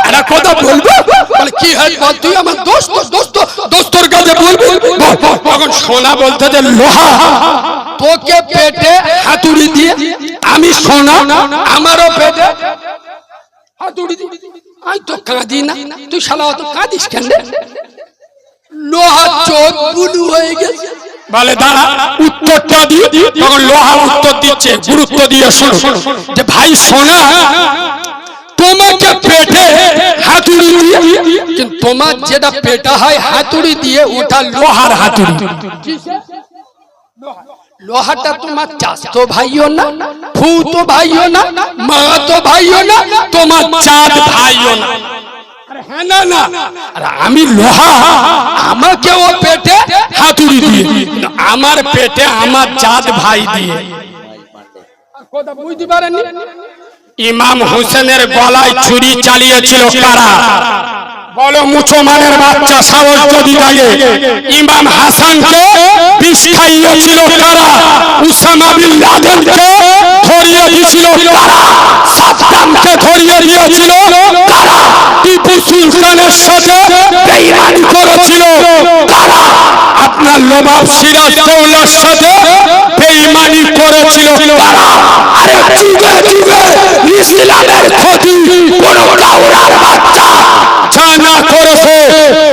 Speaker 1: একটা কথা বলবো, বলে কি হয় বল, তুই আমার দোস্ত, দোস্ত দোস্তর কাছে বলবি। তখন সোনা বলতে যে লোহা, তোকে পেটে হাতুড়ি দিয়ে আমি সোনা, আমারও পেটে হাতুড়ি দিয়ে আমি তো কাঁদি না, তুই শালা অত কাঁদিস কেন? লোহা চোখ বুলু হয়ে গেছে।
Speaker 2: বলে দাঁড়া, উত্তরটা দিয়ে। তখন লোহা উত্তর দিচ্ছে, গুরুত্ব দিয়ে শোনো, যে ভাই সোনা, তোমাকে পেটে হাতুড়ি দিয়ে,
Speaker 1: কিন্তু তোমার যেটা পেটা হয় হাতুড়ি দিয়ে, ওটা
Speaker 2: লোহার হাতুড়ি।
Speaker 1: লোহাটা তোমার চাচতো ভাইও না, ফুতো ভাইও না, মাতো ভাইও না, তোমার চাঁদ ভাইও না। হ্যাঁ না না, আর আমি লোহা, আমাকেও পেটে হাতুড়ি দিয়ে, আমার পেটে আমার চাঁদ ভাই দিয়ে। কথা বুঝতে পারেননি?
Speaker 2: ইমাম হোসেনের গলায় ছুরি চালিয়েছিল কারা? বলো মুসলমানের বাচ্চা, সাহস যদি থাকে। ইমাম হাসানকে বিষ খাইয়েছিল কারা? উসামা বিন লাদেনকে ধরিয়ে দিয়েছিল কারা? সাদ্দামকে ধরিয়ে দিয়েছিল কারা? টিপু সুলতানের সাথে বেঈমানি করেছিল কারা? আপনার নবাব সিরাজউদ্দৌলার সাথে বেঈমানি করেছিল কারা? আরে যুগে যুগে ইসলামের ক্ষতি কোন কাউরার বাচ্চা জানা করেছে,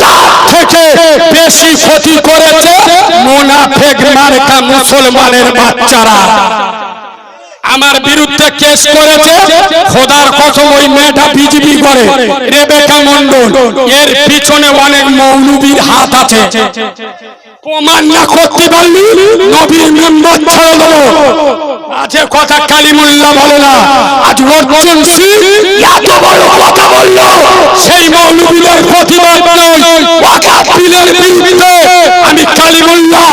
Speaker 2: তার থেকে বেশি ক্ষতি করেছে মুনাফিক মার্কা মুসলমানের বাচ্চারা। আমার বিরুদ্ধে কেস করেছে, খোদার কসম ওই মেয়েটা বিজেপি করে, রেবেকা মন্ডল, এর পিছনে অনেক মৌলবীর হাত আছে। প্রমাণ না করতে পারলি নবীর মেম্বার ছেড়ে দেবো। আছে কথা কালিমুল্লাহ বলে না। আজ অর্জুন সিং এত বড় কথা বললো, সেই মৌলবীদের প্রতিবাদ নয়, ওয়াকাফিলের বিরুদ্ধে। আমি কালিমুল্লাহ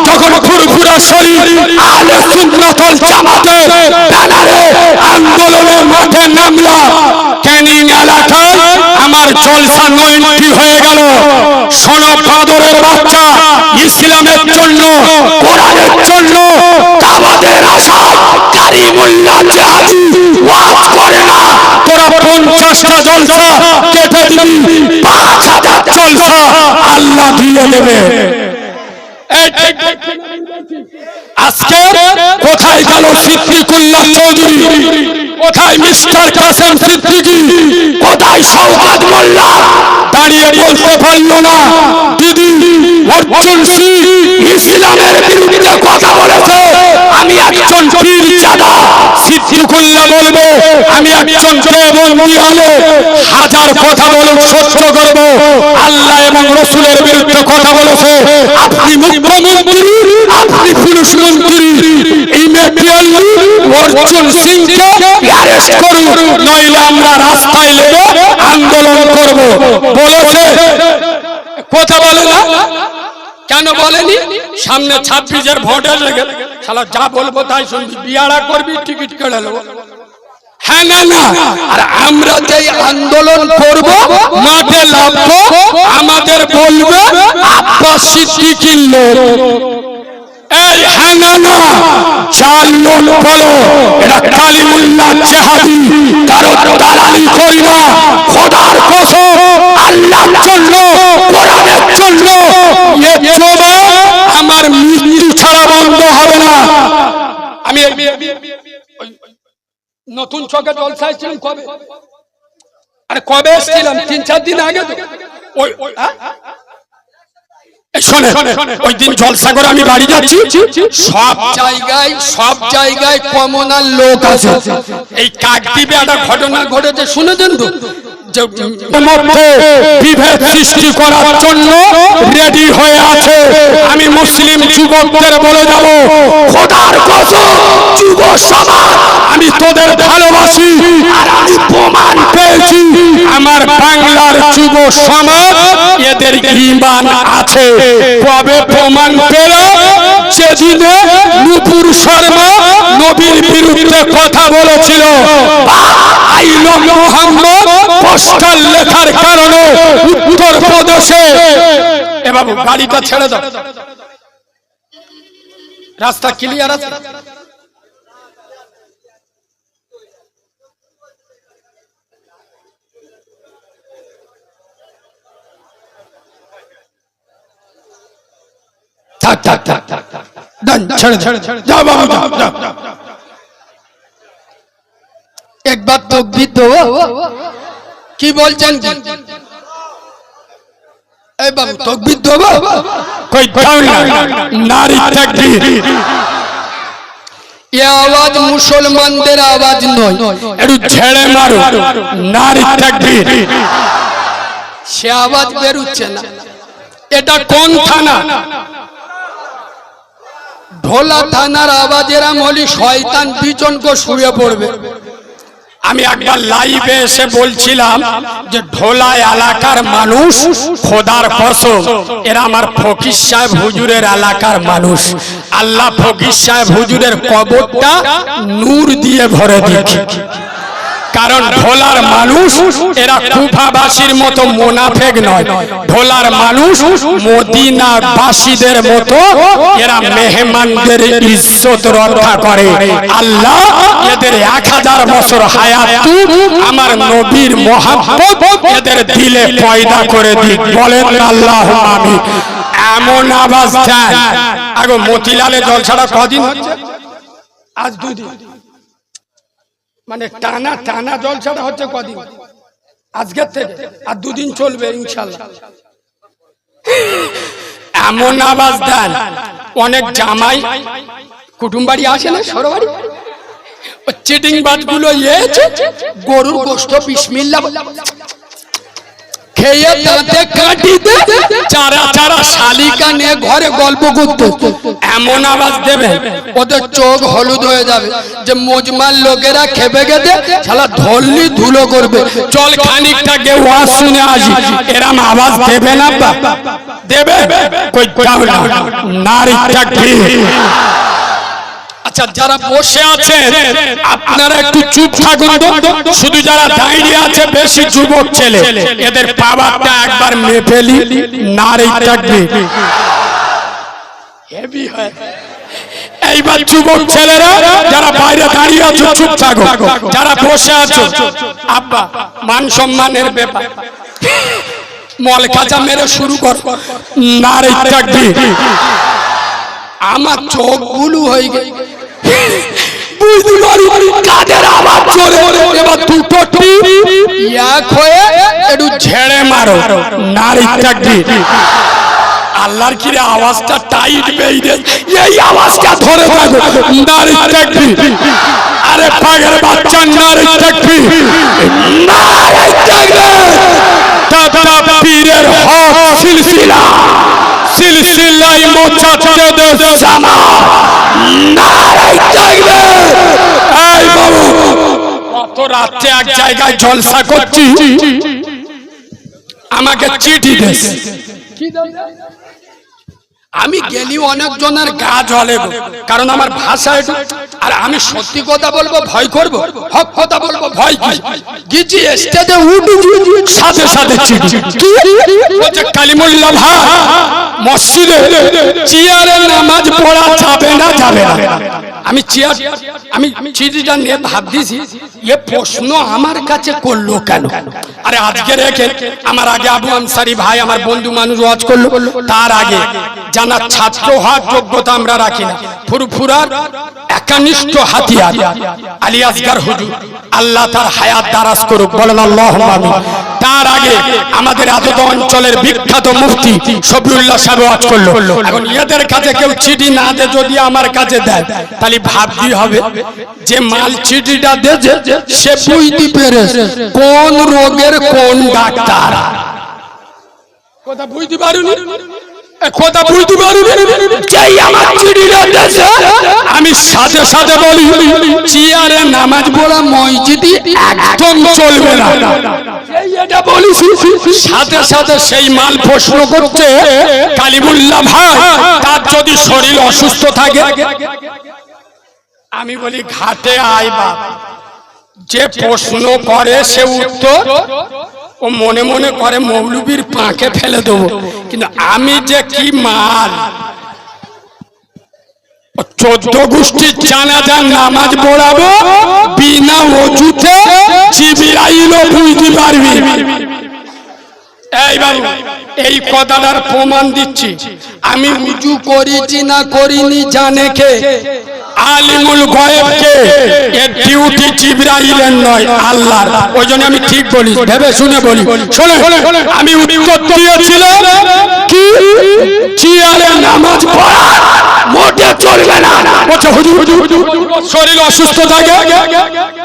Speaker 2: যখন ফুরফুরা শরীফ আহলে সুন্নাত ওয়াল জামাতের ব্যানারে আন্দোলনের মাঠে নামলাম, ক্যানিং এলাকায় আমার জলসা 90 হয়ে গেল। শোনো বাদরের বাচ্চা, ইসলামের জন্য, কোরআনের জন্য কাবাদের আশায় কারিমুল্লাহ জিহাদি ওয়াজ করে না। তোরা 50টা জলসা কেটে দিবি, 5000 জলসা আল্লাহ দিয়ে দেবে। আজকে কোথায় গেল সিদ্দিকুল্লাহ চৌধুরী? কোথায় মিস্টার কাসেম সিদ্দিকী? কোথায় শওকত মোল্লা? দাঁড়িয়ে বলতে পারলো না দিদি অর্জুন সিং ইসলামের বিরুদ্ধে কথা বলেছে, আমি একজন পীরজাদা। সিদ্দিকুল্লাহ বলবো আমি একজন দেওবন্দি হলে হাজার কথা বলুন সহ্য করব। আল্লাহ এবং রাসূলের বিরুদ্ধে কথা বলেছে, আপনি মুখ্যমন্ত্রী, আপনি পুলিশ মন্ত্রী, ইমিডিয়েটলি অর্জুন সিংকে অ্যারেস্ট করুন, নইলে আমরা রাস্তায় নেমে আন্দোলন করব বলেছে। কথা বলে না,
Speaker 1: কেন বলেনি? সামনে 26-এর ভোট এসে গেল, শালা যা বলবো তাই শুনবি, বিয়ারা করবি, টিকিট কেটে নেবো। হ্যাঁ না না, আর আমরা যে আন্দোলন করব, মাঠে লাভবো, আমাদের বলবে আব্বাস সিদ্দিকীর লোক। এই হ্যাঁ না না, চার লোক বলো এটা কালিমুল্লাহ জিহাদি, কারো দালালি করি না, খোদার কসম আল্লাহর জন্য, কোরআনের জন্য এ জবান আমার মৃত্যু ছাড়া বন্ধ হবে না। আমি নতুন চকে জলসায় ছিলাম কবে? আরে কবে এসেছিলাম? 3-4 দিন আগে তো। ওই শোনে, ওই দিন জলসা করে আমি বাড়ি যাচ্ছি, সব জায়গায় কমনাল লোক আছে। এই কাকদ্বীপে একটা ঘটনা ঘটেছে, শুনেছেন তো? বিভেদ সৃষ্টি করার জন্য রেডি হয়ে আছে। আমি মুসলিম যুবকদের বলে যাব, খোদার কসম যুব সমাজ, আমি তোদের ভালোবাসি, আর আমি প্রমাণ পেয়েছি আমার বাংলার যুব সমাজ এদের ঈমান আছে। কবে প্রমাণ পেল? যেদিনে নূপুর শর্মা নবীর বিরুদ্ধে কথা বলেছিল, আইলো মুহাম্মদ পোস্টাল লেখার কারণে উত্তর প্রদেশে। এ বাবু গাড়িটা ছেড়ে দাও, রাস্তা ক্লিয়ার আছে। থাক থাক থাক থাক, ছেড়ে যাও বাবু, যাও। একবার তাকবীর দাও। কি বলছেন? এই বাবু তাকবীর দাও। কই দাও না, নারী তাকবীর। এই আওয়াজ মুসলমানদের আওয়াজ নয়, একটু ঝেড়ে মারো, নারী তাকবীর। সে আওয়াজ বেরুচ্ছে না। এটা কোন থানা? ঢোলা থানার আওয়াজ এরাম হলে শয়তান বিচনক শুয়ে পড়বে। আমি একবার লাইভে এসে বলছিলাম যে ঢোলা এলাকার মানুষ, খোদার কসম এরা আমার ফকির সাহেব হুজুরের এলাকার মানুষ। আল্লাহ ফকির সাহেব হুজুরের কবরটা নূর দিয়ে ভরে দিয়েছে। কারণ ঢোলার মানুষ এরা কুফাবাসীর মতো মুনাফিক নয়, ঢোলার মানুষ মদিনাবাসীদের মতো এরা মেহমানদের ইজ্জত রক্ষা করে। আল্লাহ এদের 1000 বছর হায়াত আমার নবীর মহব্বত এদের দিলে পয়দা করে দিক। বলেন আল্লাহুম্মা আমিন। এমন আওয়াজ দেন। আগে মতিলালে জলসাটা কদিন হচ্ছে? আজ 2 দিন, মানে টানা জলসাটা হচ্ছে কদিন? আজকের থেকে, আর 2 দিন চলবে ইনশাআল্লাহ। এমন আওয়াজ দেন, অনেক জামাই কুটুমবাড়ি আসে না, সরবাড়ি, চিটিং বাজগুলো গরুর গোশত বিসমিল্লাহ খেয়ে দাঁতে কাটি দে, চারা চারা শালিকা নিয়ে ঘরে গল্প করতে এমন আওয়াজ দেবে ওদের চোখ হলুদ হয়ে যাবে, যে মজমার লোকেরা খেপে গেছে, শালা ধরলি ধুলো করবে। চল খানিকটা গে ওয়াজ শুনে আসি। এরম আওয়াজ দেবে না? দেবে? কই দাও না, নারী তাকবীর। আচ্ছা, যারা বসে আছেন আপনারা একটু চুপ থাকুন তো। শুধু যারা দাঁড়িয়ে আছে বেশি যুবক ছেলে, এদের পাওয়ারটা একবার মেপেলি। নারী তাকবীর। হেভি হয়। এইবার যুবক ছেলেরা যারা বাইরে দাঁড়িয়ে আছো চুপ থাকো, যারা বসে আছো আব্বা মান সম্মানের ব্যাপার, মল কাঁচা মেরে শুরু কর। নারী তাকবীর। আমার চোখ গুলো হয়ে গেছে, কাদের আওয়াজ জোরে। এবার দুটো এক হয়ে একটু ঝেড়ে মারো। নারী তাকবীর। আল্লাহর কিরে আওয়াজটা টাইট বেইরে, এই আওয়াজটা ধরে থাকো। নারী তাকবীর। আরে পাগল বাচ্চা, নারী তাকবীর। নারী তাকবীর। তাকবীরের হক সিলসিলা, সিলসিলাই মুজাদ্দিদ জামা। নারী তাকবীর। এই বাবু কত রাতে এক জায়গায় জলসা করছি, আমাকে চিঠি দিয়েছে। কি দাও? আমি গেলি অনেক জনের গা জ্বলে গো, কারণ আমার ভাষা একটু, আর আমি সত্যি কথা বলবো ভয় করব, হক কথা বলবো ভয় কি, গিজি স্টেজে উঠেছি সাথে সাথে কি বলছে কালিমুল্লাহ ভাই মসজিদে চেয়ারে নামাজ পড়া যাবে না যাবে না। আমি চেয়ার, আমি চিঠিটা নিয়ে ভাবতেছি এ প্রশ্ন আমার কাছে করলো কেন। আরে আজকে রেখে আমার আগে আবু আনসারি ভাই আমার বন্ধু মানুষ ওয়াজ করলো, তার আগে জানা ছাত্র হওয়ার যোগ্যতা আমরা রাখি না, ফুরফুরার একনিষ্ঠ হাতিয়ার আলী আসগার হুজুর আল্লাহ তার হায়াত দারাজ করুক, বলেন আল্লাহুম্মা আমিন। তার আগে আমাদের আদত অঞ্চলের বিখ্যাত মুফতি শফিউল্লাহ সাহেব ওয়াজ করলো। এখন এদের কাছে কেউ চিঠি না দে যদি আমার কাছে দেয় তাহলে ভাবতে হবে যে মাল চিঠিটা দেছে সে বুঝতে পেরেছে কোন রোগের কোন ডাক্তার। কথা বুঝতে পারুনি, কথা বুঝতে পারুনি, যেই আমার চিঠিটা দেছে আমি সাথে সাথে বলি চেয়ারে নামাজ পড়া মসজিদে একদম চলবে না, এটা বলিস সাথে সাথে সেই মাল প্রশ্ন করছে কালিমুল্লাহ ভাই তার যদি শরীর অসুস্থ থাকে। আমি বলি ঘাটে আয় বাপ, যে প্রশ্ন করে সে উত্তর ও মনে মনে করে মৌলবীর পাকে ফেলে দেবো, কিন্তু আমি যে কি মাল 14 গোষ্ঠীর জানাজার নামাজ পড়াবো বিনা ওযুতে জিবরাইলও বুঝতে পারবি। এই বাবু এই কথাটার প্রমাণ দিচ্ছি, আমি উযু করেছি না করিনি জানে কে? আলিমুল গায়েব কে? এর ডিউটি জিবরাইলের নয় আল্লাহর। ওইজন্য আমি ঠিক বলি, ভেবে শুনে বলি। শুনে আমি উত্তর দিয়েছিলাম কি চেয়ারে নামাজ পড়া মোটে চলবে না। বলছে হুজুর শরীর অসুস্থ থাকে,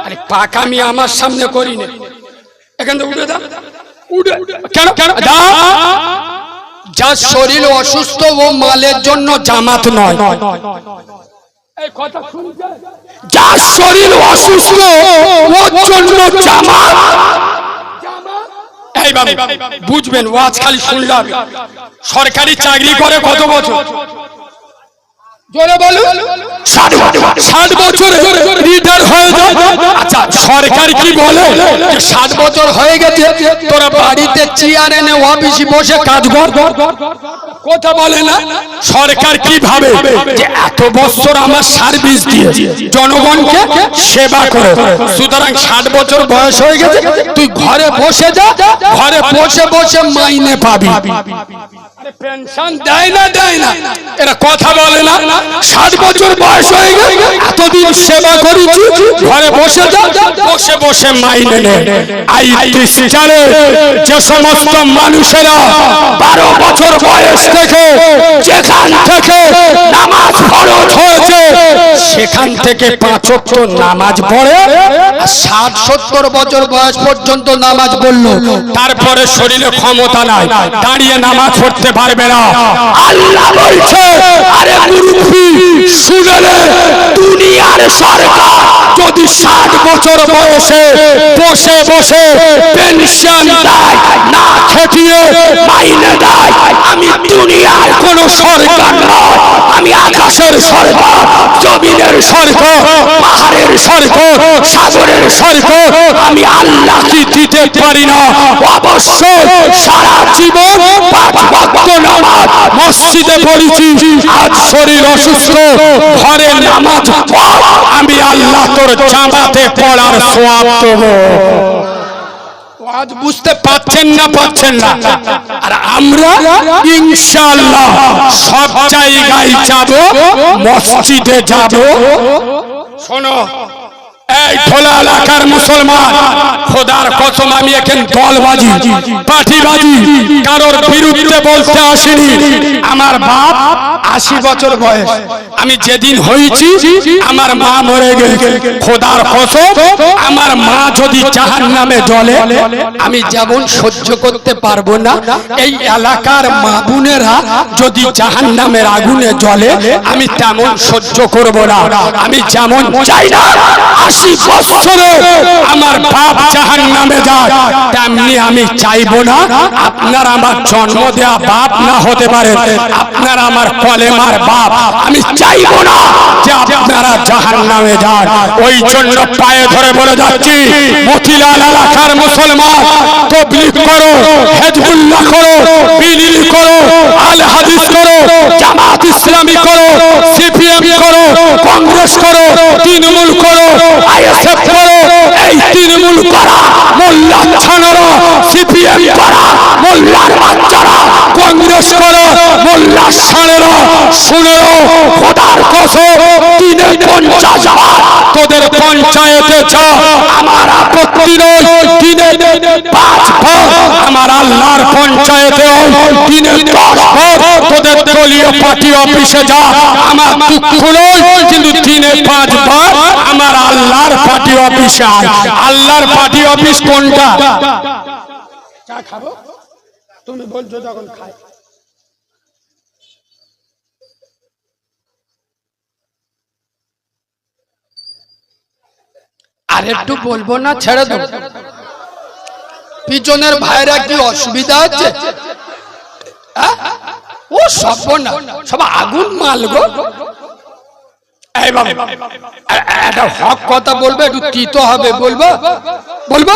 Speaker 1: আরে পাক আমি আমার সামনে করি না, এখান থেকে উঠে দাও, উঠে কেন কেন যার শরীর অসুস্থ ও মালের জন্য জামাত নয়। যার শরীর অসুস্থ ওর জন্য জামাত। এই বাবু বুঝবেন, ওয়াজ খালি শুনলে হবে। সরকারি চাকরি করে কত বছর? জোরে বলুন। 60 বছর রিটায়ার হয়ে যায়। আচ্ছা সরকার কি বলে 60 বছর হয়ে গেছে তোরা বাড়িতে চেয়ার এনে অফিসে বসে কাজ কর, কথা বলে না। সরকার কি ভাবে যে এত বছর আমার সার্ভিস দিয়ে জনগণকে সেবা করে, সুতরাং 60 বছর বয়স হয়ে গেছে তুই ঘরে বসে যা, ঘরে বসে বসে মাইনে পাবি। পেনশন দেয় না দেয় না এরা কথা বলে না। 60 বছর বয়স হয়ে গেছে এতদিন সেবা করেছি, ঘরে বসে যা, বসে বসে মাইনে নে। যে সমস্ত মানুষেরা 12 বছর বয়স থেকে যেখান থেকে নামাজ ফরজ হয়েছে সেখান থেকে 5 ওয়াক্ত নামাজ পড়ে, 60-70 বছর বয়স পর্যন্ত নামাজ পড়লো, তারপরে শরীরে ক্ষমতা নাই, দাঁড়িয়ে নামাজ পড়তে পারবে না। আল্লাহ বলছে আরে মুরব্বি শুনে নে, দুনিয়ার সরকার যদি 60 বছর বয়সে বসে বসে পেনশন দেয়, না খেটিয়ে মাইনে দেয়, আমি দুনিয়ার কোন সরকার নয়, আমি আকাশের সরকার, জমিনের সরকার, পাহাড়ের সরকার, সাগরের সরকার, আমি আল্লাহ কি দিতে পারি না? অবশ্যই সারা জীবন 5 ওয়াক্ত নামাজ মসজিদে পড়েছি, আজ শরীর অসুস্থ ঘরে নামাজ পড়, আমি আল্লাহ তোর জামাতে পড়ার সওয়াব দেব। আজ বুঝতে পারছেন না পাচ্ছেন না? আর আমরা ইনশাআল্লাহ সব জায়গায় যাব, মসজিদে যাব। শোনো এই খোলা এলাকার মুসলমান, খোদার কসম আমি এখানে দলবাজি পার্টিবাজি কারোর বিরুদ্ধে বলতে আসিনি। আমার বাপ 80 বছর বয়স, আমি যেদিন হয়েছি আমার মা মরে গেছে, খোদার কসম আমার মা যদি জাহান্নামে জ্বলে আমি যেমন সহ্য করতে পারবো না, এই এলাকার মা বোনেরা যদি জাহান্নামের আগুনে জ্বলে আমি তেমন সহ্য করব না। আমি যেমন চাই না
Speaker 2: 80 বছরে আমার বাপ জাহান্নামে যায়, তেমনি আমি চাইবো না আপনার আমার জন্ম দেয়া বাপ না হতে পারে, আপনার আমার কলেমার বাপ আমি চাইবো না যে আপনারা জাহান্নামে যান। ওই জন্য পায়ে ধরে বলে যাচ্ছি, মতিলাল এলাকার মুসলমান, তাবলীগ করো, হিজবুল্লাহ করো, বিলিল করো, আল হাদিস করো, জামাত ইসলামী করো, সিপিএম করো, কংগ্রেস করো, তৃণমূল করো, আইএসএফ করো, এই তৃণমূল করা মোল্লা ছানারা, সিপিএম করা মোল্লার বাচ্চারা, কংগ্রেস করো মোল্লা ষাঁড়েরা, শুনেও খোদার কসম দিনে 50 বার তোদের পঞ্চায়েতে যা, আমার আপত্তি নেই, দিনে 5 বার আমার আল্লাহর পঞ্চায়েতে দিনে 10 বার তোদের দলীয় পার্টি অফিসে যা, আমার দুঃখ নেই, কিন্তু দিনে 5 বার আমার আল্লাহর পার্টি অফিসে আয়। আল্লাহর পার্টি অফিস কোনটা? চা খাবো, তুমি বলছো যখন খাই।
Speaker 1: আর একটু বলবো না, ছেড়ে দেবো? পিছনের ভাইরা কি অসুবিধা হচ্ছে? ও সব না, সব আগুন মাল গো। একটা হক কথা বলবে, একটু তিতো হবে, বলবো বলবো।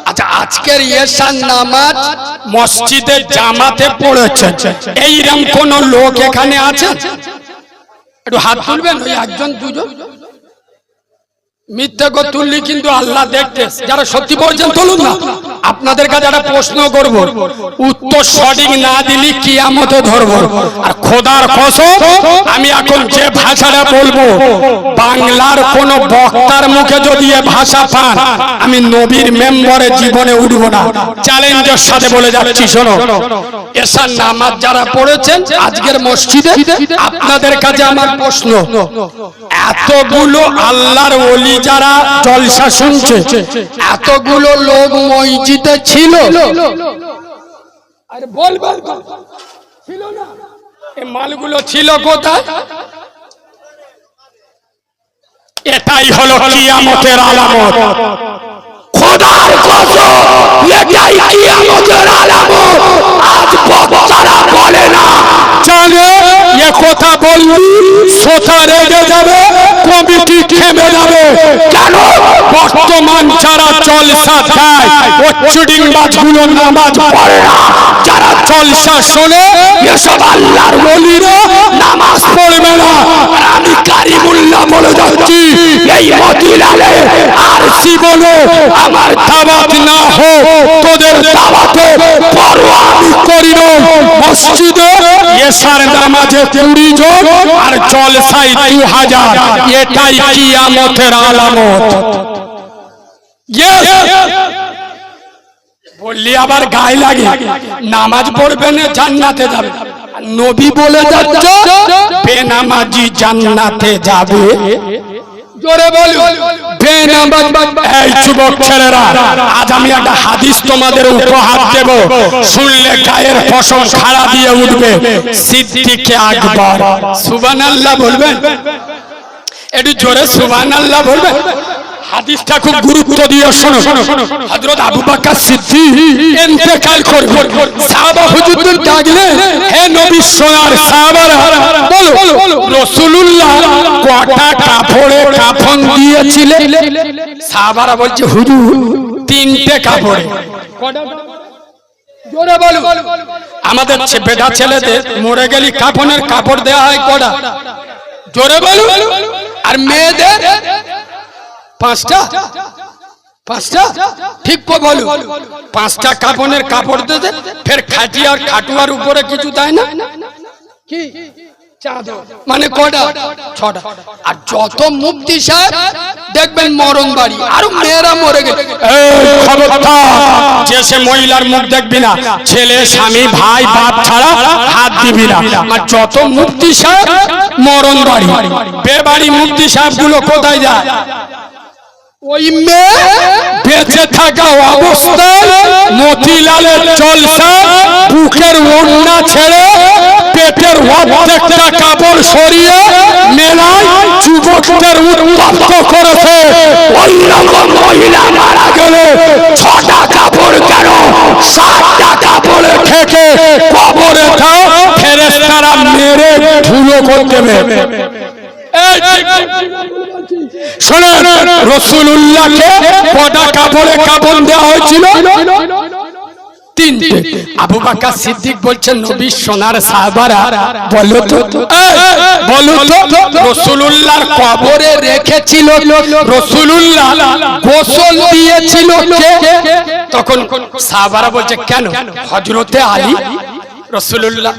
Speaker 1: আচ্ছা, আজকের ঈশার নামাজ
Speaker 2: মসজিদে জামাতে পড়েছে, এইরকম কোন লোক এখানে আছে?
Speaker 1: একটু হাত তুলবেন, ওই একজন দুজন।
Speaker 2: মিথ্যে গো তুললি কিন্তু আল্লাহ দেখতে, যারা সত্যি বলছেন তুলুন না। আপনাদের কাছে একটা প্রশ্ন করব, উত্তর সঠিক না দিলি কিয়ামতে ধরবো। আর খোদার কসম আমি এখন যে ভাষাটা বলবো, বাংলার কোন বক্তার মুখে যদি এ ভাষা পান, আমি নবীর মেম্বরে জীবনে উঠবো না। চ্যালেঞ্জের সাথে বলে যাচ্ছি, শোনো, এশার নামাজ যারা পড়েছেন আজকের মসজিদে, আপনাদের কাছে আমার প্রশ্ন, এতগুলো আল্লাহর ওলি যারা জলসা শুনছে,
Speaker 1: এতগুলো লোক মসজিদে ছিল,
Speaker 2: আরে বলবেন ছিল না? এই মালগুলো ছিল কোথায়? এটাই হলো কিয়ামতের আলামত। খোদার কসম এটাই কিয়ামতের আলামত। আজ বক্তারা বলে না, জানে এ কথা বললি সোতা রেগে যাবে, কমিটি খেমে যাবে। কেন? বর্তমান যারা জলসা দেয় ও চিডিংবাজগুলো নামাজ পড়ে না, যারা জলসা শোনে এসব আল্লাহর ওলিরা নামাজ পড়বে না। আর আমি কারিমুল্লাহ বলে যাচ্ছি, এই মতিলালে আর জীবনে আমার দাওয়াত না হোক, তোদের দাওয়াতে পরোয়া আমি করি না। মসজিদে এশার নামাজে 20 জন আর জলসায় 2000, এটাই কিয়ামতের আলামত। বললি আবার গায়ে লাগে, নামাজ পড়বে না জান্নাতে যাবে, নবী বলে যাচ্ছে বেনামাজি জান্নাতে যাবে। জোরে বলো বেনামাজ। এই যুবক ছেলেরা, আজ আমি একটা হাদিস তোমাদের উপহার দেব, শুনলে গায়ের পশম খাড়া দিয়ে উঠবে। সিদ্দিকে আকবর, সুবহানাল্লাহ বলবেন? একটু জোরে সুবহানাল্লাহ বলবেন। হাদিসটা খুব গুরুত্ব দিয়ে শোনো। হযরত আবু বকর সিদ্দিক ইন্তেকাল করবেন, সাহাবা হুজুরদের ডাকলেন, হে নবীর সোনার সাহাবারা, বলো রাসূলুল্লাহ কটা কাপড়ে কাফন দিয়েছিলেন? সাহাবারা বলছে, হুজুর 3টে কাপড়ে। জোরে বলো। আমাদের বেটা ছেলেদের মরে গেলে কাফনের কাপড় দেওয়া হয় কটা? জোরে বলো। আর মেয়েদের 5টা? ঠিক বলো। 5টা কাফনের কাপড় দিতে, ফের খাটিয়ার খাটুয়ার উপরে কিছু দেয় না কি? মানে কটা? 6টা। আর যত মুফতি সাহেব দেখবেন মরণ বাড়ি, আর মেয়েরা মরে গেছে। যে সে মহিলার মুখ দেখবি না, ছেলে স্বামী ভাই বাপ ছাড়া হাত দিবি না। আর যত মুফতি সাহেব মরণ বাড়ি, বেবাড়ি মুফতি সাহেব গুলো কোথায় যায়? ওই মেয়ে বেঁচে থাকা অবস্থায় মতিলালের জলসা, বুকের ওড়না ছেড়ে পেটের অর্ধেকটা কাপড় সরিয়ে মেলায় যুবক গোত্রের উত্তপ্ত করেছে। ওই রকম মহিলা মারা গেলে 6টা কাপড় কেন 7টা কাপড় থেকে কবরে দাও, ফেরেশতারা মেরে ধুলো করে দেবে। শোনেন, রাসূলুল্লাহকে কটা কাপড়ে কাফন দেওয়া হয়েছিল? 3টে। আবু বকর সিদ্দিক বলছেন, নবী সোনার সাহাবারা বলো তো রাসূলুল্লাহর কবরে রেখেছিল রাসূলুল্লাহ গোসল দিয়েছিল কে? তখন সাহাবারা বলছে কেন? হযরতে আলী। রাসূলুল্লাহ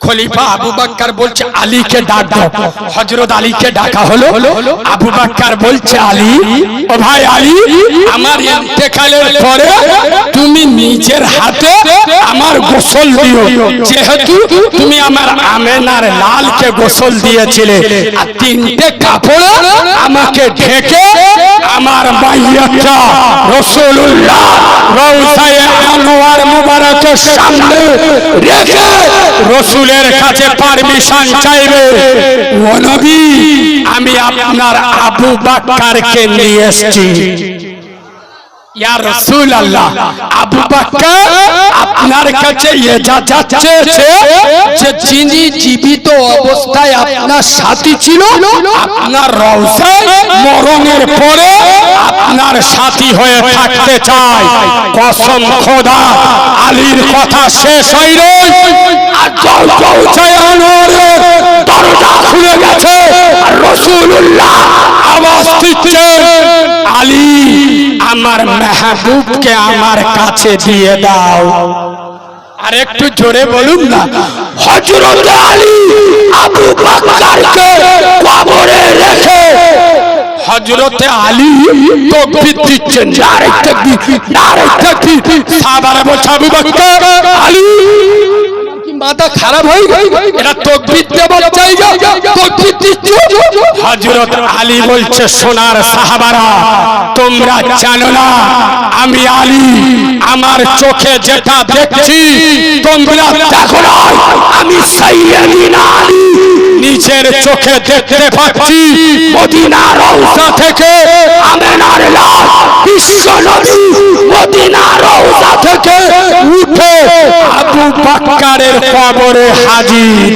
Speaker 2: খলিফা আবু বকর বলছে আলীকে ডাক দাও। হযরত আলীকে ডাকা হলো। আবু বকর বলছে আলী, ও ভাই আলী, আমার ইন্তেকালের পরে তুমি নিজের হাতে আমার গোসল দিও, যেহেতু তুমি আমার আমেনার লালকে গোসল দিয়েছিলে। আর 3টে কাপড় আমাকে ঢেকে আমার মাইয়াটা রাসূলুল্লাহ রওজায়ে আনোয়ার মুবারকের সামনে রেখে রাসূলের কাছে পারমিশন চাইবে, ও নবী আমি আপনার আবু বকরকে নিয়ে এসেছি। ইয়া রাসূলুল্লাহ, আবু বকর আপনার কাছে ইজাজত চেয়েছে যে যিনি জীবিত অবস্থায় আপনার সাথী ছিল, আপনার রওজায় মরণের পরে আপনার সাথী হয়ে থাকতে চায়। কসম খোদা, আলীর কথা শেষ হয়নি আর রওজায়ে আনোয়ারের দরজা খুলে গেছে আর রাসূলুল্লাহ আওয়াজ দিচ্ছেন, আলী আমার মেহবুবকে আমার কাছে দিয়ে দাও। আর একটু জোরে বলুন না। হযরত আলী আবু বকরকে কবরে রেখে হযরতে আলী তাকবীর দিচ্ছেন, নারে তাকবীর, নারে তাকবীর। সাহাবারা বলছে আবু বকর, আলী মাথা খারাপ হয়ে গেল, এটা তাকবীর দেবার জায়গা, তাকবীর দিচ্ছ। হযরত আলী বলছে, সোনার সাহাবারা তোমরা জানো না আমি আলী আমার চোখে যেটা দেখছি তোমরা দেখো না, আমি সাইয়্যিদনা আলী নিজের চোখে দেখতে পাচ্ছি। মদিনার রওজা থেকে আমেনার লাল বিশ্ব নবী মদিনার রওজা থেকে উঠে আবু বকরের কবরে হাজির।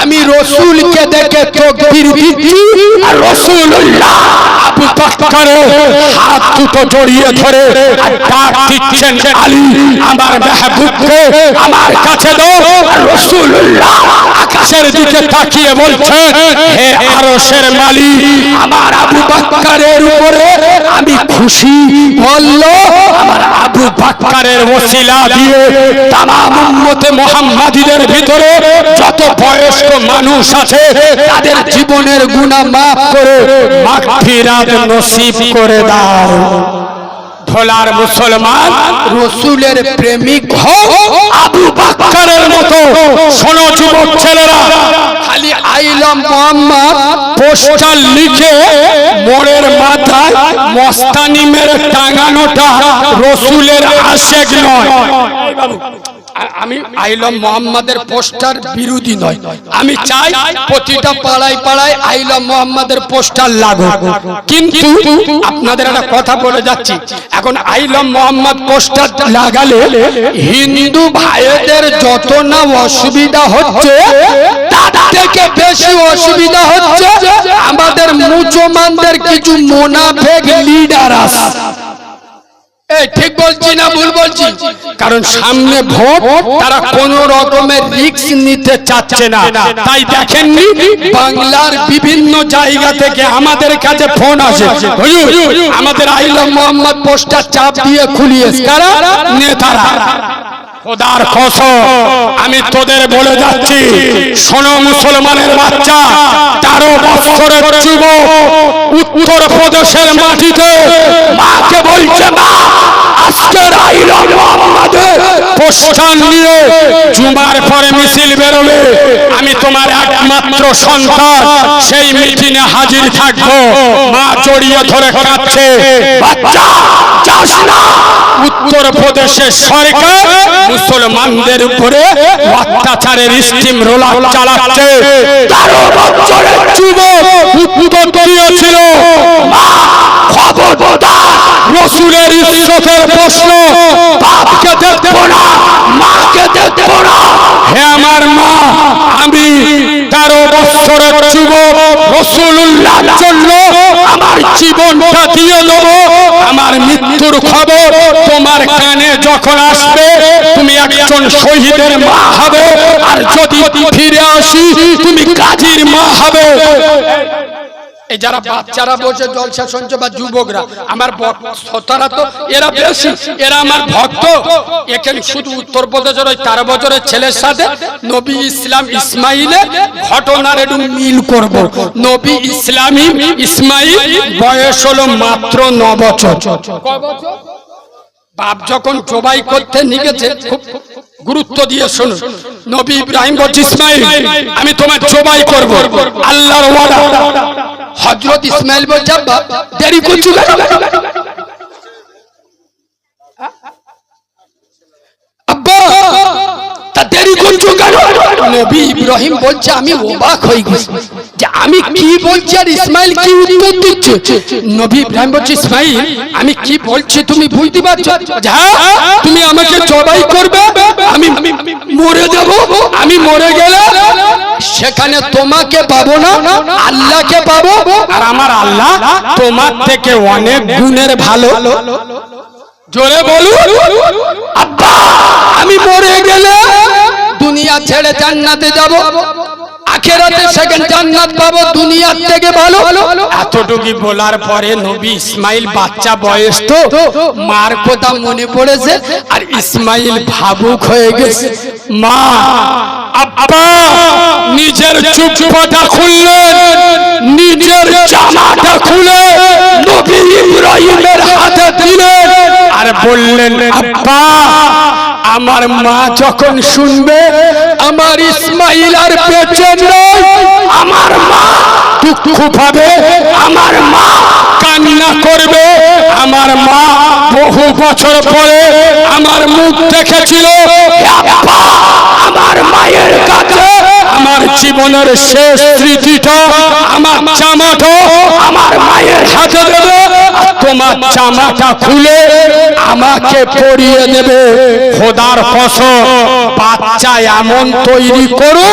Speaker 2: আমি রাসূলকে দেখে তাকবীর দিচ্ছি আর রাসূলুল্লাহ আবু বকরের হাত দুটো জড়িয়ে ধরে আর ডাক দিচ্ছেন, আলী আমার মেহবুবকে আমার কাছে দাও। রাসূলুল্লাহ আকাশের দিকে তাকিয়ে বলছেন, হে আরশের মালিক, আমার আবু বকরের উপরে আমি খুশি। বলল আমার আবু বকরের ওসিলা দিয়ে তামাম উম্মতে মুহাম্মাদীদের ভিতরে যত বয়স্ক মানুষ আছে তাদের জীবনের গুনাহ মাফ করে মাগফিরাত নসিব করে দাও। ভোলার মুসলমান রাসূলের প্রেমিক হও আবু বকরের মতো। শোনো যুবক ছেলেরা, খালি আইলাম মুহাম্মদ পোস্টার লিখে মোড়ের মাথায় মস্তানি মেরে টাঙানোটা রাসূলের আশিক নয়। আমি আইলাম মুহাম্মাদের পোস্টার বিরোধী নয়, আমি চাই প্রতিটা পাড়ায় পাড়ায় আইলাম মুহাম্মাদের পোস্টার লাগুক। কিন্তু আপনাদের একটা কথা বলে যাচ্ছি, এখন আইলাম মুহাম্মদ পোস্টার লাগালে হিন্দু ভাইদের যত না অসুবিধা হচ্ছে তার থেকে বেশি অসুবিধা হচ্ছে আমাদের মুসলমানদের কিছু মুনাফিক লিডার আছে। ঠিক বলছি না ভুল বলছি? কারণ সামনে ভোট, তারা কোন রকমের রিস্ক নিতে চাচ্ছে না। তাই দেখেননি বাংলার বিভিন্ন জায়গা থেকে আমাদের কাছে ফোন আসে, হুজুর আমাদের আইলাম মুহাম্মদ পোস্টার চাপ দিয়ে খুলিয়েছে কারা? নেতারা। খোদার কসম আমি তোদের বলে যাচ্ছি, শোনো মুসলমানের বাচ্চা, 13 বছরের যুবক উত্তর প্রদেশের মাটিতে মাকে বলছে, মা আজকের আইলাম মুহাম্মাদের পোস্টার নিয়ে জুমার পরে মিছিল বেরোবে, আমি তোমার একমাত্র সন্তান, সেই মিটিংয়ে হাজির থাকবো। মা জড়িয়ে ধরে কাঁদছে, বাচ্চা যাস না। উত্তর প্রদেশের সরকার মুসলমানদের উপরে অত্যাচারের স্টিম রোলার চালাচ্ছে। 13 বছরের যুবক উত্তর দিয়েছিল, মা খবরদার রাসূলের ইজ্জতের প্রশ্ন, বাপকে দেখবো না, মাকে দেখবো না। হে আমার মা, আমি 13 বছরের যুবক, রাসূলুল্লাহর জন্য আমার জীবনটা দিয়ে দেবো। আমার মৃত্যুর খবর তোমার কানে যখন আসবে, তুমি একজন শহীদের মা হবে, আর যদি ফিরে আসি তুমি গাজীর মা হবে।
Speaker 1: এই যারা বাচ্চারা বসে জলসা শুনছে বা যুবকরা, আমার শ্রোতারা তো এরা বেশি, এরা আমার ভক্ত। এখানে শুধু উত্তরপ্রদেশের ওই 13 বছরের ছেলের সাথে নবী ইসলাম ইসমাইলের ঘটনার একটু মিল করব। নবী ইসলামী ইসমাইল বয়স হলো মাত্র 9 বছর। বাপ যখন জবাই করতে নিয়ে গেছে, খুব গুরুত্ব দিয়ে শুনুন, নবী ইব্রাহিম বলছে, ইসমাইল আমি তোমার জবাই করব, আল্লাহর ওয়াদা। হযরত ইসমাইল বলছে, আব্বা দেরি করছো কেন? আব্বা তা দেরি করছো কেন? নবী ইব্রাহিম বলছে, আমি অবাক হয়ে গেছি যে আমি কি বলছি আর ইসমাইল কি উত্তর দিচ্ছে। নবী ইব্রাহিম বলছে, ইসমাইল আমি কি বলছি তুমি বুঝতে পারছো? হ্যাঁ, তুমি আমাকে জবাই করবে, আমি মরে যাব। আমি মরে গেলে সেখানে তোমাকে পাবো না, আল্লাহকে পাবো,
Speaker 2: আর আমার আল্লাহ তোমার থেকে অনেক গুণের ভালো।
Speaker 1: জোরে বলুন। আব্বা আমি মরে গেলে দুনিয়া ছেড়ে জান্নাতে যাব, আখিরাতে সেখানে জান্নাত পাবো, দুনিয়ার থেকে ভালো।
Speaker 2: এতটুকু বলার পরে নবী ইসমাইল বাচ্চা বয়স তো
Speaker 1: মার কথা মনে পড়েছে, আর ইসমাইল ভাবুক হয়ে গেছে।
Speaker 2: মা, আব্বা নিজের চুপটা খুললেন, নিজের জামাটা খুলে নবী ইব্রাহিমের হাতে দিলেন, আর বললেন, আব্বা আমার মা যখন শুনবে আমার ইসমাইল আর বেঁচে নেই, আমার মা দুঃখ পাবে, আমার মা কান্না করবে। আমার মা বহু বছর পরে আমার মুখ দেখেছিল, আব্বা আমার মায়ের কাছে আমার জীবনের শেষ স্মৃতিটা, আমার জামাটা আমার মায়ের হাতে দেবে, তোমার জামাটা খুলে আমাকে পরিয়ে দেবে। খোদার কসম, বাচ্চা এমন তৈরি করো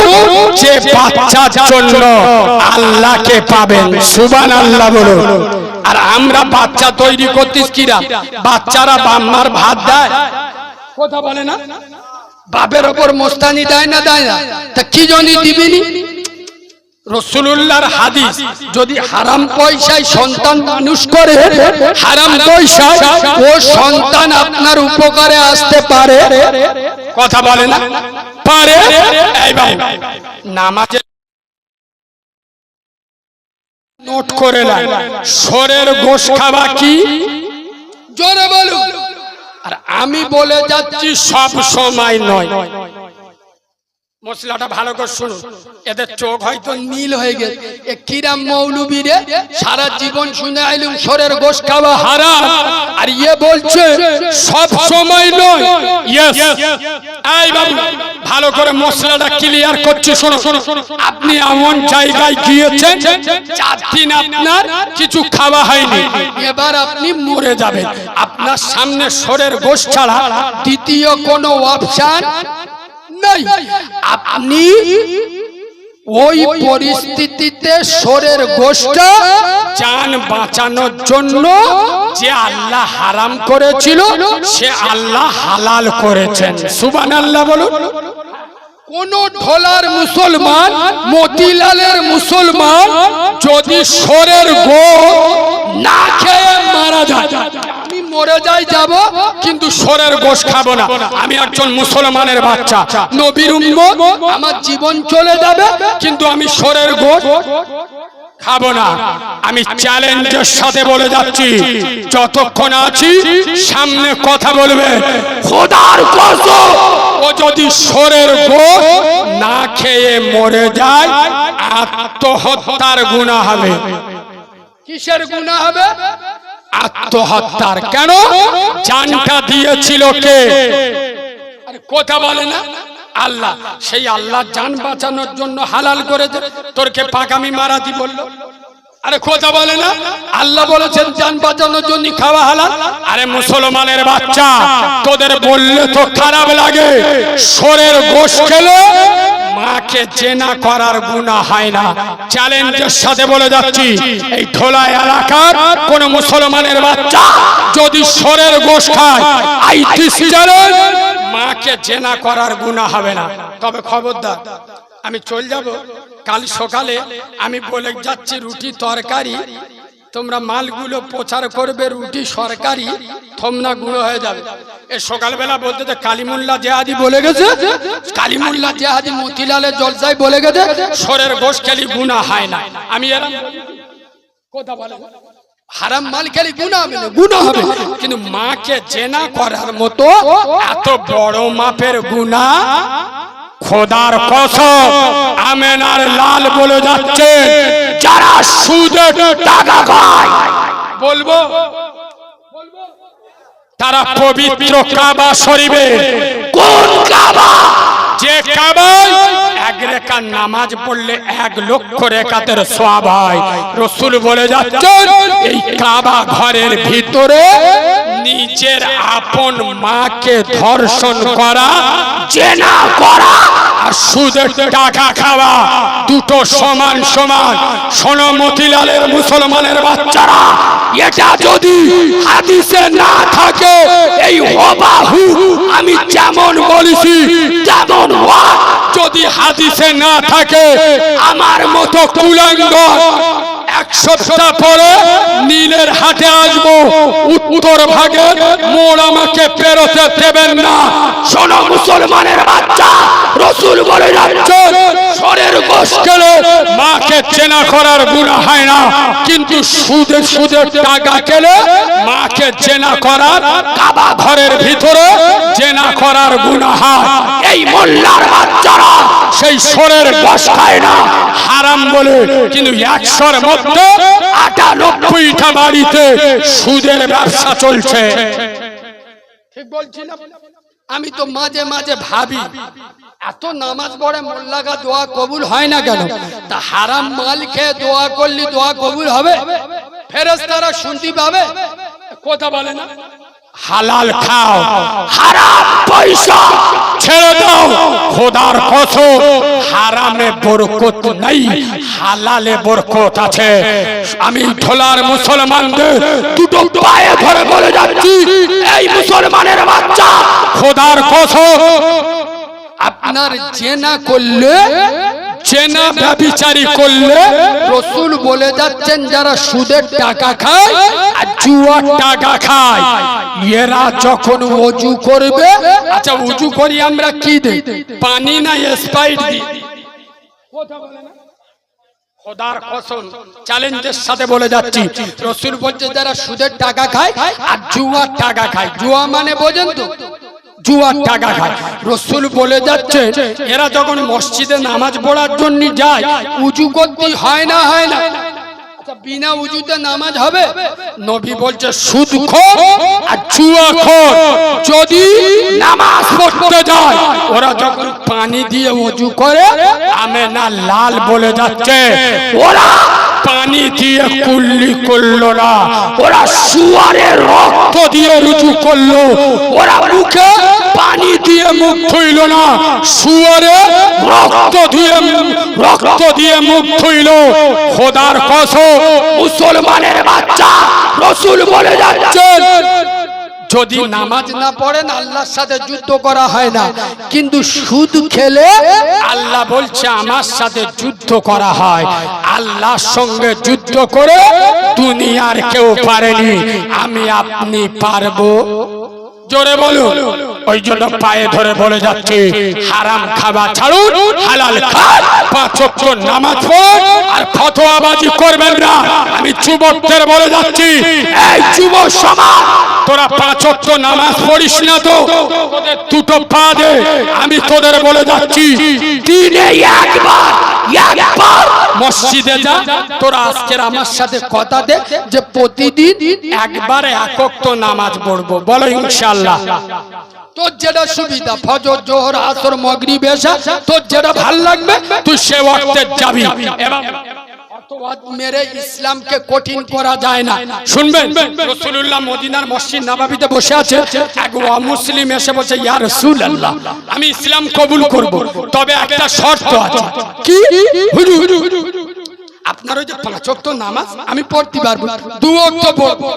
Speaker 2: যে বাচ্চার জন্য আল্লাহকে পাবেন। সুবহানাল্লাহ বলুন।
Speaker 1: আর আমরা বাচ্চা তৈরি করতেছি কিরা? বাচ্চারা বাম্মার ভাত দেয়, কথা বলে না, বাপের ওপর মোস্তানি দেয় না, দেয় না, তা কি জন্য দিবিনি? রাসূলুল্লাহর হাদিস, যদি হারাম পয়সায় সন্তান মানুষ করে, হারাম পয়সায় ও সন্তান আপনার উপকারে আসতে পারে,
Speaker 2: কথা বলে না, পারে। এই ভাই নামাজে নোট করে না, সরের গোশ খাওয়া কি?
Speaker 1: জোরে বলুন। আর আমি বলে যাচ্ছি
Speaker 2: সব সময় নয়। মশলাটা ভালো করে শুনুন, এদের চোখ হয়তো
Speaker 1: নীল হয়ে গেছে। এ কিরাম মৌলবী রে, সারা জীবন শুনে আইলুম সরের গোশ খাওয়া হারাম, আর ইয়ে বলছে
Speaker 2: সব সময় নয়। ইয়েস, এই বাবু ভালো করে মশলাটা ক্লিয়ার করছি, শোনো। আপনি এমন জায়গায় গিয়েছেন 4 দিন আপনার কিছু খাওয়া হয়নি,
Speaker 1: এবার আপনি মরে যাবেন, আপনার সামনে সরের গোশ ছাড়া দ্বিতীয় কোনো অপশন নাই। আপনি ওই পরিস্থিতিতে সরের গোশটা
Speaker 2: জান বাঁচানোর জন্য যে আল্লাহ হারাম করেছিল সে আল্লাহ হালাল করেছেন। সুবহানাল্লাহ বলুন।
Speaker 1: কোন ঢোলার মুসলমান, মতিলালের মুসলমান যদি সরের গোশ না খেয়ে মারা যায়, আমি মরে যাই যাব, কিন্তু সরের গোশ খাবো না, আমি একজন মুসলমানের বাচ্চা, নবীর উম্মত, আমার জীবন চলে যাবে, কিন্তু আমি সরের গোশ
Speaker 2: খাবো না। আমি চ্যালেঞ্জের সাথে বলে যাচ্ছি, যতক্ষণ আছি সামনে কথা বলবে, খোদার কসম ও যদি সরের গোশ না খেয়ে মরে যায়, আত্মহত্যার গুনাহ হবে।
Speaker 1: কিসের গুনাহ হবে?
Speaker 2: আত্মহত্যার। কেন? জানটা দিয়েছিল কে?
Speaker 1: আরে কথা বলে না আল্লাহ, সেই আল্লাহ জান বাঁচানোর জন্য হালাল করেছে, তোরকে পাকামি মারাতি বললো। আরে কথা বলে না আল্লাহ বলেছেন জান বাঁচানোর জন্য খাওয়া হালাল।
Speaker 2: আরে মুসলমানের বাচ্চা, তোদের বললে তো খারাপ লাগে, শোরের গোশ খেলে মাকে জেনা করার গুনাহ হয় না। চ্যালেঞ্জের সাথে বলে যাচ্ছি, এই ধোলাই এলাকার কোন মুসলমানের বাচ্চা যদি শোরের গোশ খায়, আইটিসি চ্যালেঞ্জ, মাকে জেনা করার গুনাহ হবে না। তবে খবরদার, আমি চল যাব কাল সকালে, আমি বলে যাচ্ছি রুটি তরকারি তোমরা মালগুলো প্রচার করবে, রুটি সরকারি থমনা গুঁড়ো হয়ে যাবে। এ সকালবেলা বলতে যে কালিমুল্লাহ জেহাদি বলে গেছে, কালিমুল্লাহ জেহাদি মতিলালের জলসায় বলে গেছে শোরের গোশ খেলি গুনাহ হয় না। আমি এরকম কথা বলে হারাম মাল খেলি গুনাহ হবে না, গুনাহ হবে, কিন্তু মাকে জেনা করার মতো এত বড় মাপের গুনাহ খোদার কসম আমেনার লাল বলে যাচ্ছে, যারা সুদের টাকা খায় বলবো তারা পবিত্র কাবা শরীফে, কোন কাবা? যে কাবায় এক রেখাত নামাজ পড়লে 1 লক্ষ রেখাতের সওয়াব হয়। রাসূল বলে যাচ্ছেন, এই কাবা ঘরের ভিতরে নিজের আপন মাকে ধর্ষণ করা, জেনা করা আর সুদের টাকা খাওয়া দুটো সমান সমান। শোনো মতিলালের মুসলমানের বাচ্চারা, এটা যদি হাদিসে না থাকে, এই হুবহু আমি যেমন বলেছি তেমন হয়। যদি হাদিসে না থাকে, আমার মতো কুলাঙ্গার 1 সপ্তাহ পরে নীলের হাটে আসবো, উত্তর ভাগে মোড় আমাকে পেরোতে দেবেন না। শোনো মুসলমানের বাচ্চা, রাসূল বলে যাচ্ছেন, শোরের গোশ খেলে মাকে জেনা করার গুনাহ হয় না, কিন্তু সুদের টাকা খেলে মাকে জেনা করার, কাবা ঘরের ভিতরে জেনা করার গুনাহ হয়। এই মোল্লার বাচ্চারা সেই শোরের গোশ খায় না হারাম বলে, কিন্তু 100-র মধ্যে 98টা বাড়িতে সুদের ব্যবসা চলছে। ঠিক বলছি না? আমি তো মাঝে মাঝে ভাবি, এত নামাজ পড়ে মোল্লাগা দোয়া কবুল হয় না কেন? তা হারাম মাল খেয়ে দোয়া করলি দোয়া কবুল হবে? ফেরেশতারা শুনতে পাবে? কথা বলে না হালাল খাও, হারাম পয়সা ছেড়ে দাও। খোদার কসম হারামে বরকত নাই, হালালে বরকত আছে। আমি ধোলার মুসলমানদের দুটো পায়ে ধরে বলে যাচ্ছি, এই মুসলমানের বাচ্চা, খোদার কসম আপনার জেনা করলে, জেনা ব্যভিচারী করলে, রাসূল বলে যাচ্ছেন যারা সুদের টাকা খায় আর জুয়ার টাকা খায়, এরা যখন ওযু করবে, আচ্ছা ওযু করি আমরা কি দেই? পানি না স্প্রাইট দিই? কথা বলে না? খোদার কসম চ্যালেঞ্জের সাথে বলে যাচ্ছি, রাসূল বলছে যারা সুদের টাকা খায় আর জুয়ার টাকা খায়, জুয়া মানে বোঝেন তো, জুয়ার টাকা খায়, রাসূল বলে যাচ্ছে এরা যখন মসজিদে নামাজ পড়ার জন্য যায়, উযু করতে হয় না, হয় না? আচ্ছা বিনা উযুতে নামাজ হবে? নবী বলছে সুদখোর আর জুয়াখোর যদি নামাজ পড়তে যায়, ওরা যখন পানি দিয়ে উযু করে, আমেনা লাল বলে যাচ্ছে ওরা পানি দিয়ে কুল্লি করলো না, ওরা শুয়ারের রক্ত দিয়ে রুজু করলো। ওরা মুখে পানি দিয়ে মুখ ধুইল না, শুয়ারের রক্ত দিয়ে মুখ ধুইল। খোদার কসম মুসলমানের বাচ্চা, রাসূল বলে যাচ্ছেন যদি নামাজ না পড়েন আল্লাহর সাথে যুদ্ধ করা হয় না, কিন্তু সুদ খেলে আল্লাহ বলছে আমার সাথে যুদ্ধ করা হয়। আল্লাহর সঙ্গে যুদ্ধ করে দুনিয়ার কেউ পারেনি, আমি আপনি পারবো? জোরে বলুন। ওই জন্য পায়ে ধরে বলে যাচ্ছে হারাম খাওয়া ছাড়ুন, হালাল খান, 5 ওয়াক্ত নামাজ পড়ুন আর ফতোয়াবাজি করবেন না। আমি যুবকদের বলে যাচ্ছি, এই যুব সমাজ, তোরা 5 ওয়াক্ত নামাজ পড়িস না তো তোদের দুটো পা দে। আমি তোদের বলে যাচ্ছি দিনে একবার মসজিদে যা। তোরা আজকের আমার সাথে কথা দে যে প্রতিদিন একবার 1 ওয়াক্ত নামাজ পড়বো, বলো ইনশাআল্লাহ।
Speaker 1: তোর যেটা সুবিধা, ফজর জোহর আসর মাগরিব এশা, তোর যেটা ভাল লাগবে
Speaker 2: তুই সে ওয়াক্তে যাবি।
Speaker 1: এবং অতবাদ মেরে ইসলামকে কঠিন করা যায় না।
Speaker 2: শুনবেন, রাসূলুল্লাহ মদিনার মসজিদ নববীতে বসে আছে, এক অমুসলিম এসে বলছে, ইয়া রাসূলুল্লাহ, আমি ইসলাম কবুল করব, তবে একটা শর্ত আছে।
Speaker 1: কি? হুজুর, আপনার ওই যে 5 ওয়াক্ত নামাজ আমি পড়তে পারবো, 2 ওয়াক্ত পড়বো।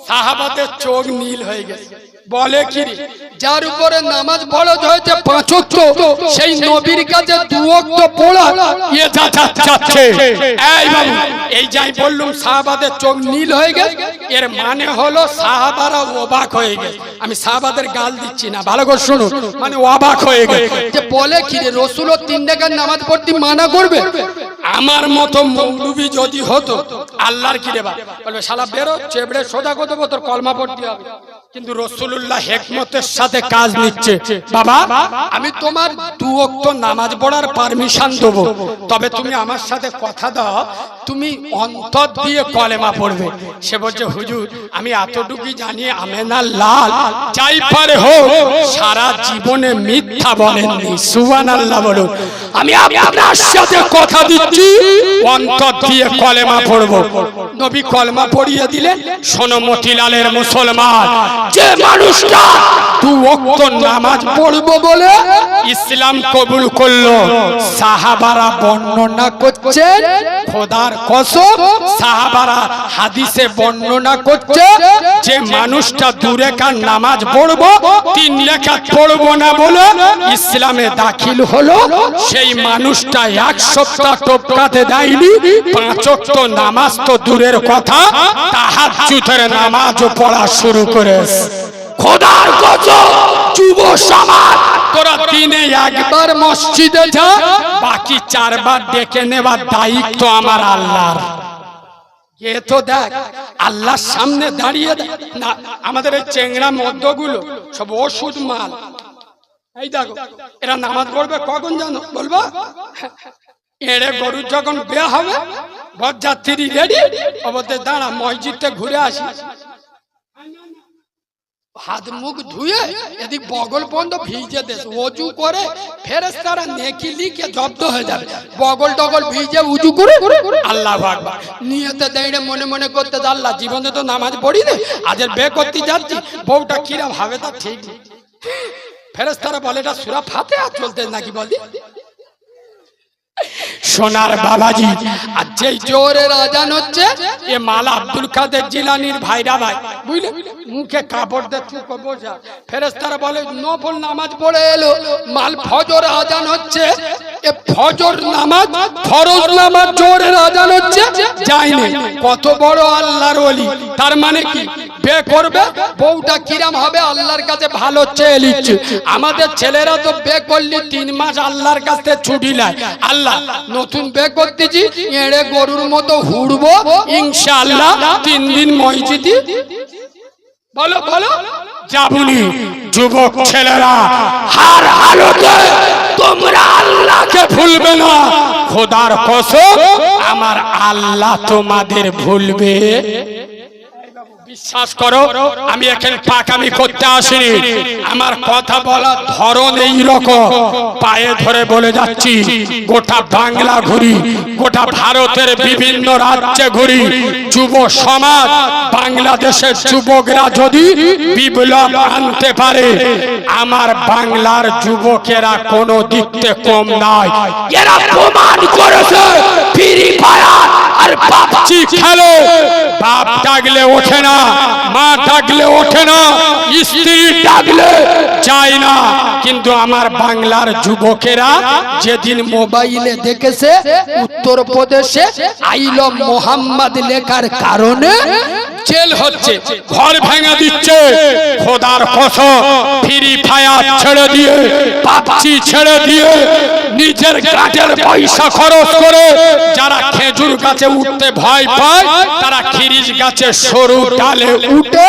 Speaker 2: সাহাবাদের চোখ নীল হয়ে গেছে, বলে কি রে,
Speaker 1: যার উপরে নামাজ ফরজ হয়েছে 5 ওয়াক্ত, সেই নবীর কাছে 2 ওয়াক্ত পড়া
Speaker 2: ইয়ে যাচ্ছে।
Speaker 1: এই বাবু, এই যাই বললুম সাহাবাদের চোখ নীল হয়ে গেছে, এর মানে হলো সাহাবারা অবাক হয়ে গেছে। আমি সাহাবাদের গাল দিচ্ছি না, ভালো করে শুনুন, মানে অবাক হয়ে গেছে যে বলে কি রে, রাসূলও 3 রাকাত নামাজ পড়তে মানা করবে?
Speaker 2: আমার মতো মৌলবি যদি হতো, আল্লাহর কি রে বা বলবে, শালা বেরো, চেবড়ে সোজা করে দেবো, তোর কলমা পড়তে হবে। কিন্তু রাসূলুল্লাহ হিকমতের সাথে কাজ নিচ্ছে। বাবা, আমি তোমার 2 ওয়াক্ত নামাজ পড়ার পারমিশন দেবো, তবে তুমি আমার সাথে কথা দাও, তুমি অন্তর দিয়ে কলেমা পড়বে। সে বলছে, হুজুর, আমি এতটুকুই জানি, আমেনা লাল যাই পারে হোক, সারা জীবনে মিথ্যা বলেননি। সুবহানাল্লাহ বলুন। আমি আপনার সাথে কথা দিচ্ছি, অন্তর দিয়ে কলেমা পড়বো। নবী কলেমা পড়িয়ে দিলেন। শোনো মতিলালের মুসলমান, যে মানুষটা 2 ওয়াক্ত নামাজ পড়বো বলে ইসলাম কবুল করলো, সাহাবারা বর্ণনা করছে, খোদার কসম, সাহাবারা হাদিসে বর্ণনা করছে, যে মানুষটা 2 রাকাত নামাজ পড়বো, 3 রাকাত পড়বো না বলে ইসলামে দাখিল হলো, সেই মানুষটা 1 সপ্তাহ টপকাতে দেয়নি। 5 ওয়াক্ত নামাজ তো দূরের কথা, তাহাজ্জুদের নামাজও পড়া শুরু করেছে। খোদার কসম, যুব সমাজ, তোরা দিনে একবার মসজিদে যা, বাকি 4 বার ডেকে নেবার দায়িত্ব আমার আল্লাহর। এ তো দেখ, আল্লাহর সামনে দাঁড়িয়ে না, আমাদের এই চেংড়া মদ্যগুলো সব ওষুধ মাল। এই দেখো, এরা নামাজ পড়বে কখন জানো? বলবো, এড়ে গরুর যখন বিয়ে হবে, বরযাত্রী রেডি, অবশ্যই দাঁড়া, মসজিদে ঘুরে আসি, হাত মুখ ধুয়ে এদিক বগল পর্যন্ত ভিজে দেশ, ওযু করে ফেরেশতারা নেকি লিখে জব্দ হয়ে যাবে। বগল টগল ভিজে উজু করে আল্লাহু আকবার নিয়তে দাঁড়িয়ে মনে মনে করতে, আল্লাহ, জীবনে তো নামাজ পড়ি না, আজের বে করতে যাচ্ছি, বউটা কিরা ভাবে তা ঠিক নেই। ফেরেশতারা বলে, এটা সূরা ফাতিহা চলতে নাকি বলি। সোনার বাবাজি, আর যেই জোরের আজান হচ্ছে, এ মালা আব্দুল কাদের জিলানীর ভাইরা ভাই, বুঝলে, মুখে কাপড় দিয়ে চুপ বসা। ফেরেশতারা বলে, নফল নামাজ পড়ে এলো, মাল ফজর আজান হচ্ছে, এ ফজর নামাজ, ফরজ নামাজ, জোরের আজান হচ্ছে, যায়নি। কত বড় আল্লাহর ওলি! তার মানে কি, বে করবে, বউটা কিরাম হবে আল্লাহর কাছে ভালো চেয়ে নিচ্ছে। আমাদের ছেলেরা তো বে করলি 3 মাস আল্লাহর কাছে ছুটি নাই। আল্লাহ, নতুন বে করতেছি, এড়ে গরুর মতো হুড়বো, ইনশাআল্লাহ 3 দিন মসজিদে। বলো বলো, যাবুনি যুবক ছেলেরা, হার হালতে তোমরা আল্লাহকে ভুলবে না। খোদার কসম, আমার আল্লাহ তোমাদের ভুলবে। বিশ্বাস করো, আমি এখানে পাকামি করতে আসিনি, আমার কথা বলার ধরন এই রকম। পায়ে ধরে বলে যাচ্ছি, গোটা বাংলা ঘুরি, গোটা ভারতের বিভিন্ন রাজ্যে ঘুরি, যুব সমাজ, বাংলাদেশের যুবকরা যদি বিপ্লব আনতে পারে, আমার বাংলার যুবকেরা কোনো দিকতে কম নয়। এরা প্রমাণ করেছে, ফ্রি ফায়ার আর পাবজি খেলে, বাপ ডাকলে ওঠে না, মা ডাকলে ওঠে না, স্ত্রী ডাকলে যায় না। কিন্তু আমার বাংলার যুবকেরা যেদিন মোবাইলে দেখেছে উত্তরপ্রদেশে আই লাভ মোহাম্মদ লেখার কারণে জেল হচ্ছে, ঘর ভেঙে দিচ্ছে, খোদার কসম, ফ্রি ফায়ার ছেড়ে দিয়ে, পাবজি ছেড়ে দিয়ে, নিজের গাটের পয়সা খরচ করে যারা খেজুর গাছে উঠতে ভয় পায় তারা খিরিজ গাছে সরু ডালে উঠে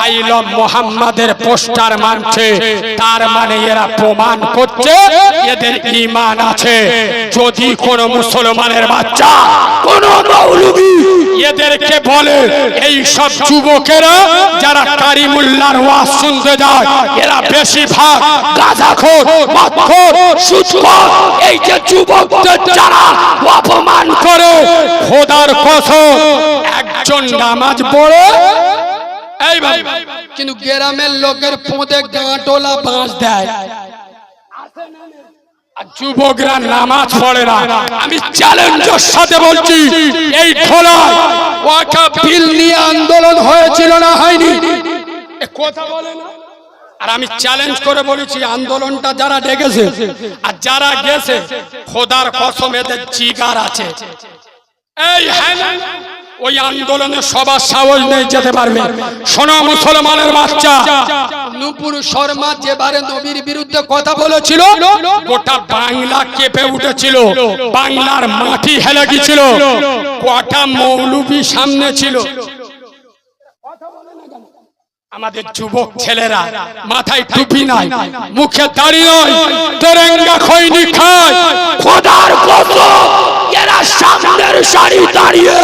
Speaker 2: আই লাভ মোহাম্মদের পোস্টার মানছে। তার মানে এরা প্রমাণ করছে এদের ঈমান আছে। যদি কোন মুসলমানের বাচ্চা কোন মৌলবী এদেরকে বলে এই সব যুবকেরা যারা কারিমুল্লাহর ওয়াজ শুনতে যায় এরা বেশিরভাগ গাঁজাখোর, মদখোর, সুদখোর, এই যে যুবকদের যারা অপমান করে, খোদার কসম একজন নামাজ পড়ে এই ভাই
Speaker 1: কিন্তু গ্রামের লোকের পোঁতে গাঁটোলা বাঁশ দেয়,
Speaker 2: আর যুবকরা নামাজ পড়ে না। আমি চ্যালেঞ্জের সাথে বলছি এই খোলায়
Speaker 1: ওয়াকফ বিল নিয়ে আন্দোলন হয়েছিল না হয়নি?
Speaker 2: এ কথা বলে না। আর আমি চ্যালেঞ্জ করে বলেছি আন্দোলনটা যারা ডেকেছে আর যারা গেছে খোদার কসম এদের জিগার আছে। এই হ্যাঁ ওই আন্দোলনে সবার সাহস নেই যেতে পারবে। শোনো মুসলমানের বাচ্চা,
Speaker 1: নূপুর শর্মা যেবারে নবীর বিরুদ্ধে কথা বলেছিল
Speaker 2: গোটা বাংলা কেঁপে উঠেছিল, বাংলার মাটি হেলে গিয়েছিল। কটা মৌলবী সামনে ছিল। আমাদের যুবক ছেলেরা মাথায় টুপি নাই, মুখে দাড়ি নয়, তেরেঙ্গা খৈনি খায়। খোদার কসম এরা সামনের সারি দাঁড়িয়ে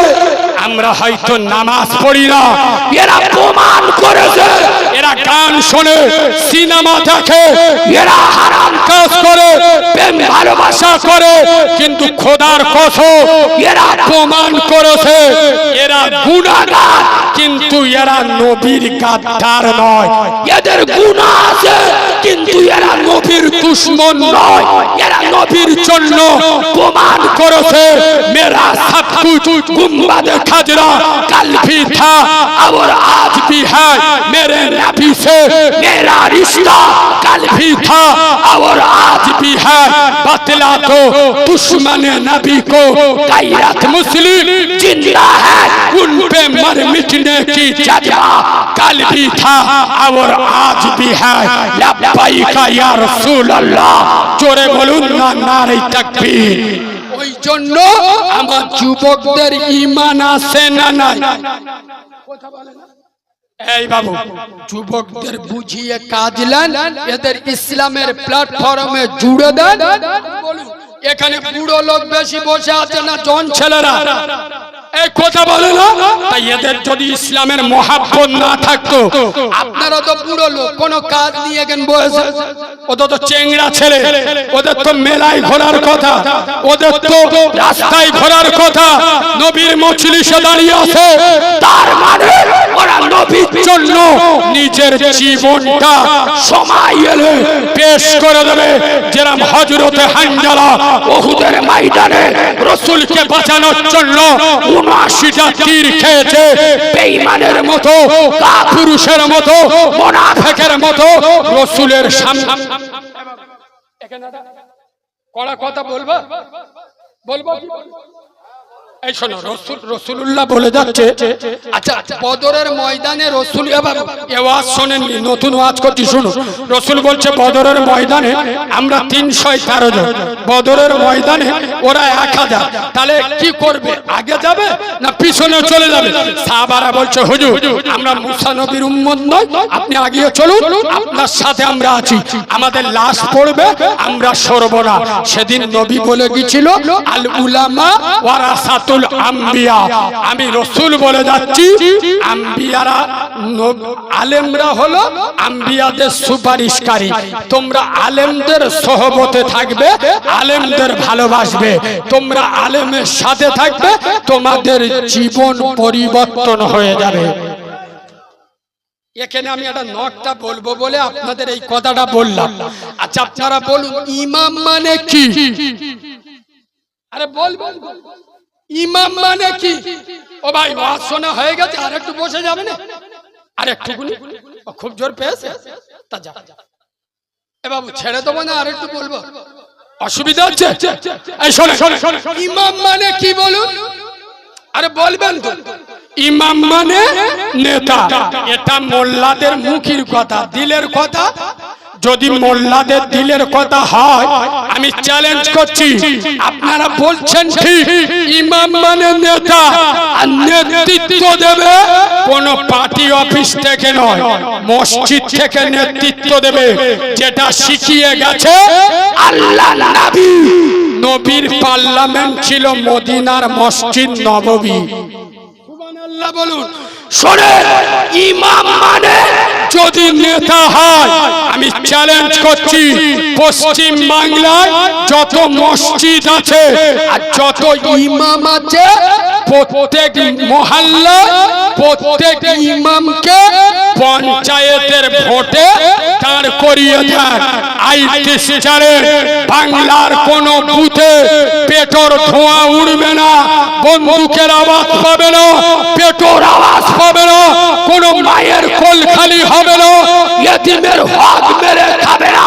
Speaker 2: আমরা হয়তো নামাজ পড়ি না, এরা প্রমাণ করেছে। এরা গান শোনে, সিনেমা দেখে, এরা হারাম কাজ করে, প্রেম ভালোবাসা করে, কিন্তু খোদার কসম এরা প্রমাণ করেছে এরা গুনাহগার, কিন্তু এরা নবীর গাদ্দার নয়। এদের গুনাহ আছে কিন্তু এরা নবীর দুশমন নয়। এরা নবীর জন্য প্রমাণ করেছে মেরা সব কুছ গুম্বাদে খাজরা कल भी था और आज भी है, मेरे नबी से मेरा रिश्ता कल भी था और आज भी है। बतला दो दुश्मन नबी को गैरत मुस्लिम जिंदा है, उन पे मर मिटने की जज्बा कल भी था और आज भी है। लब्बैक या रसूल अल्लाह, जोरे बोलूं ना नारे तकबीर।
Speaker 1: ওই জন্য আমার যুবকদের ঈমান আছে না নাই?
Speaker 2: এই বাবু
Speaker 1: যুবকদের বুঝিয়ে কাজ নেন, এদের ইসলামের প্ল্যাটফর্মে জুড়ে দেন। বলুন এখানে বুড়ো লোক বেশি বসে আছে না জন ছেলেরা?
Speaker 2: এই কথা বলে না। তাই এদের যদি ইসলামের মহাব্বত না থাকতো,
Speaker 1: আপনারা তো বুড়ো লোক, কোন কাজ নিয়ে কেন বসে?
Speaker 2: ওদের তো চেংড়া ছেলে, ওদের তো মেলায় ঘোরার কথা, ওদের তো রাস্তায় ঘোরার কথা। নবীর মজলিসে দাঁড়িয়ে আছে, তার মানে ওরা নবীর জন্য নিজের জীবনটা সময় এলে পেশ করে দেবে। যেরকম হযরতে হানজালা উহুদের ময়দানে রাসূলকে বাঁচানোর জন্য ৭৯টা তীর খেয়েছে। বেঈমানের মতো, কাপুরুষের মতো, মুনাফিকের মতো রাসূলের সামনে
Speaker 1: কড়া কথা বলবো বলবো
Speaker 2: এই শোনো, রাসূলুল্লাহ বলে যাচ্ছে।
Speaker 1: আচ্ছা বদরের ময়দানে রাসূল এবার
Speaker 2: এই ওয়াজ শোনেননি, নতুন ওয়াজ করছি শুনুন। রাসূল বলছে বদরের ময়দানে আমরা ৩১৩ জন, বদরের ময়দানে ওরা ১০০০। তাহলে কি করবে? আগে যাবে না পিছনে চলে যাবে? সাহাবারা বলছে হুজুর আমরা মুসা নবীর উম্মত নই, আপনি আগিয়ে চলুন, আপনার সাথে আমরা আছি। আমাদের লাশ পড়বে, আমরা সরব না। সেদিন নবী বলে গিয়েছিল আল উলামা ওয়ারাসাতুল আম্বিয়া। আমি রাসূল বলে যাচ্ছি আম্বিয়ারা, আলেমরা হলো আম্বিয়াদের সুপারিশকারী। তোমরা আলেমদের সোহবতে থাকবে, আলেমদের ভালোবাসবে, তোমরা আলেমের সাথে থাকবে, তোমাদের জীবন পরিবর্তন হয়ে যাবে। এখানে আমি একটা নকটা বলবো বলে আপনাদের এই কথাটা বললাম।
Speaker 1: আচ্ছা আপনারা বলুন ইমাম মানে কি? আরে বলবেন ইমাম মানে কি?
Speaker 2: ও ভাই ওয়াজ শোনা হয়ে গেছে, আর একটু বসে যাবে না? আর একটুকুনি খুব জোর পেয়েছে তা যা।
Speaker 1: এ বাবু ছেড়ে দেবো না, আর একটু বলবো?
Speaker 2: অসুবিধা হচ্ছে? এই শোনে
Speaker 1: ইমাম মানে কি বলুন? আরে বলবেন তো।
Speaker 2: ইমাম মানে নেতা। এটা মোল্লাদের মুখের কথা, দিলের কথা যদি মোল্লাদের দিলের কথা হয়, আমি চ্যালেঞ্জ করছি, আপনারা বলছেন ঠিক, ইমাম মানে নেতা, আর নেতৃত্ব দেবে কোন পার্টি অফিস থেকে নয়, মসজিদ থেকে নেতৃত্ব দেবে, যেটা শিখিয়ে গেছে আল্লাহ নবী। নবীর পার্লামেন্ট ছিল মদিনার মসজিদ নববী। সুবহানাল্লাহ বলুন। শোনে, ইমাম মানে যদি নেতা হয়, আমি চ্যালেঞ্জ করছি, পশ্চিম বাংলায় যত মসজিদ আছে আর যত ইমাম আছে, প্রত্যেক মহল্লা প্রত্যেক ইমামকে পঞ্চায়েতের ভোটে দাঁড় করিয়ে দেয়। আইটি সিচারে বাংলার কোন বুথে পেট্রোল ধোঁয়া উড়বে না, বন্দুকের আওয়াজ পাবে না, পেট্রোল আওয়াজ পাবে না, কোন মায়ের কোল খালি হবে না, ইয়েতিমের হক মেরে খাবে না।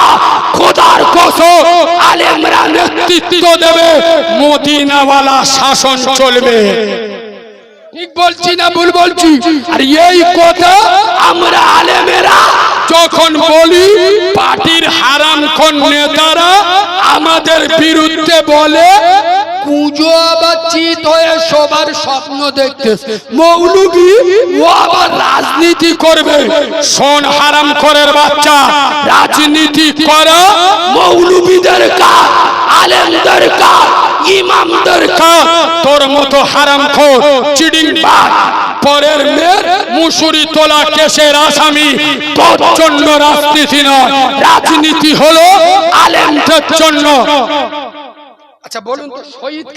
Speaker 2: খোদার কসম, আলেমরা নেতৃত্ব দেবে, মদিনাওয়ালা শাসন চলবে। ঠিক বলছি না ভুল বলছি? আর এই কথা আমরা আলেমেরা যখন বলি, পার্টির হারামখোর নেতারা আমাদের বিরুদ্ধে বলে, পুজো আবার চিত হয়ে সবার স্বপ্ন দেখতে, মৌলবি ও আবার রাজনীতি করবে। শোন হারামখোরের বাচ্চা, রাজনীতি করা মৌলবিদের কাজ, আলেমদের কাজ, ইমামদের কাজ। তোর মতো হারামখোর চিডিংবাজ, পরের মেয়ের মুসুরি তোলা কেসের আসামি, তোর জন্য রাজনীতি নয়, রাজনীতি হলো আলেমদের জন্য। আচ্ছা বলুন তো, শহীদ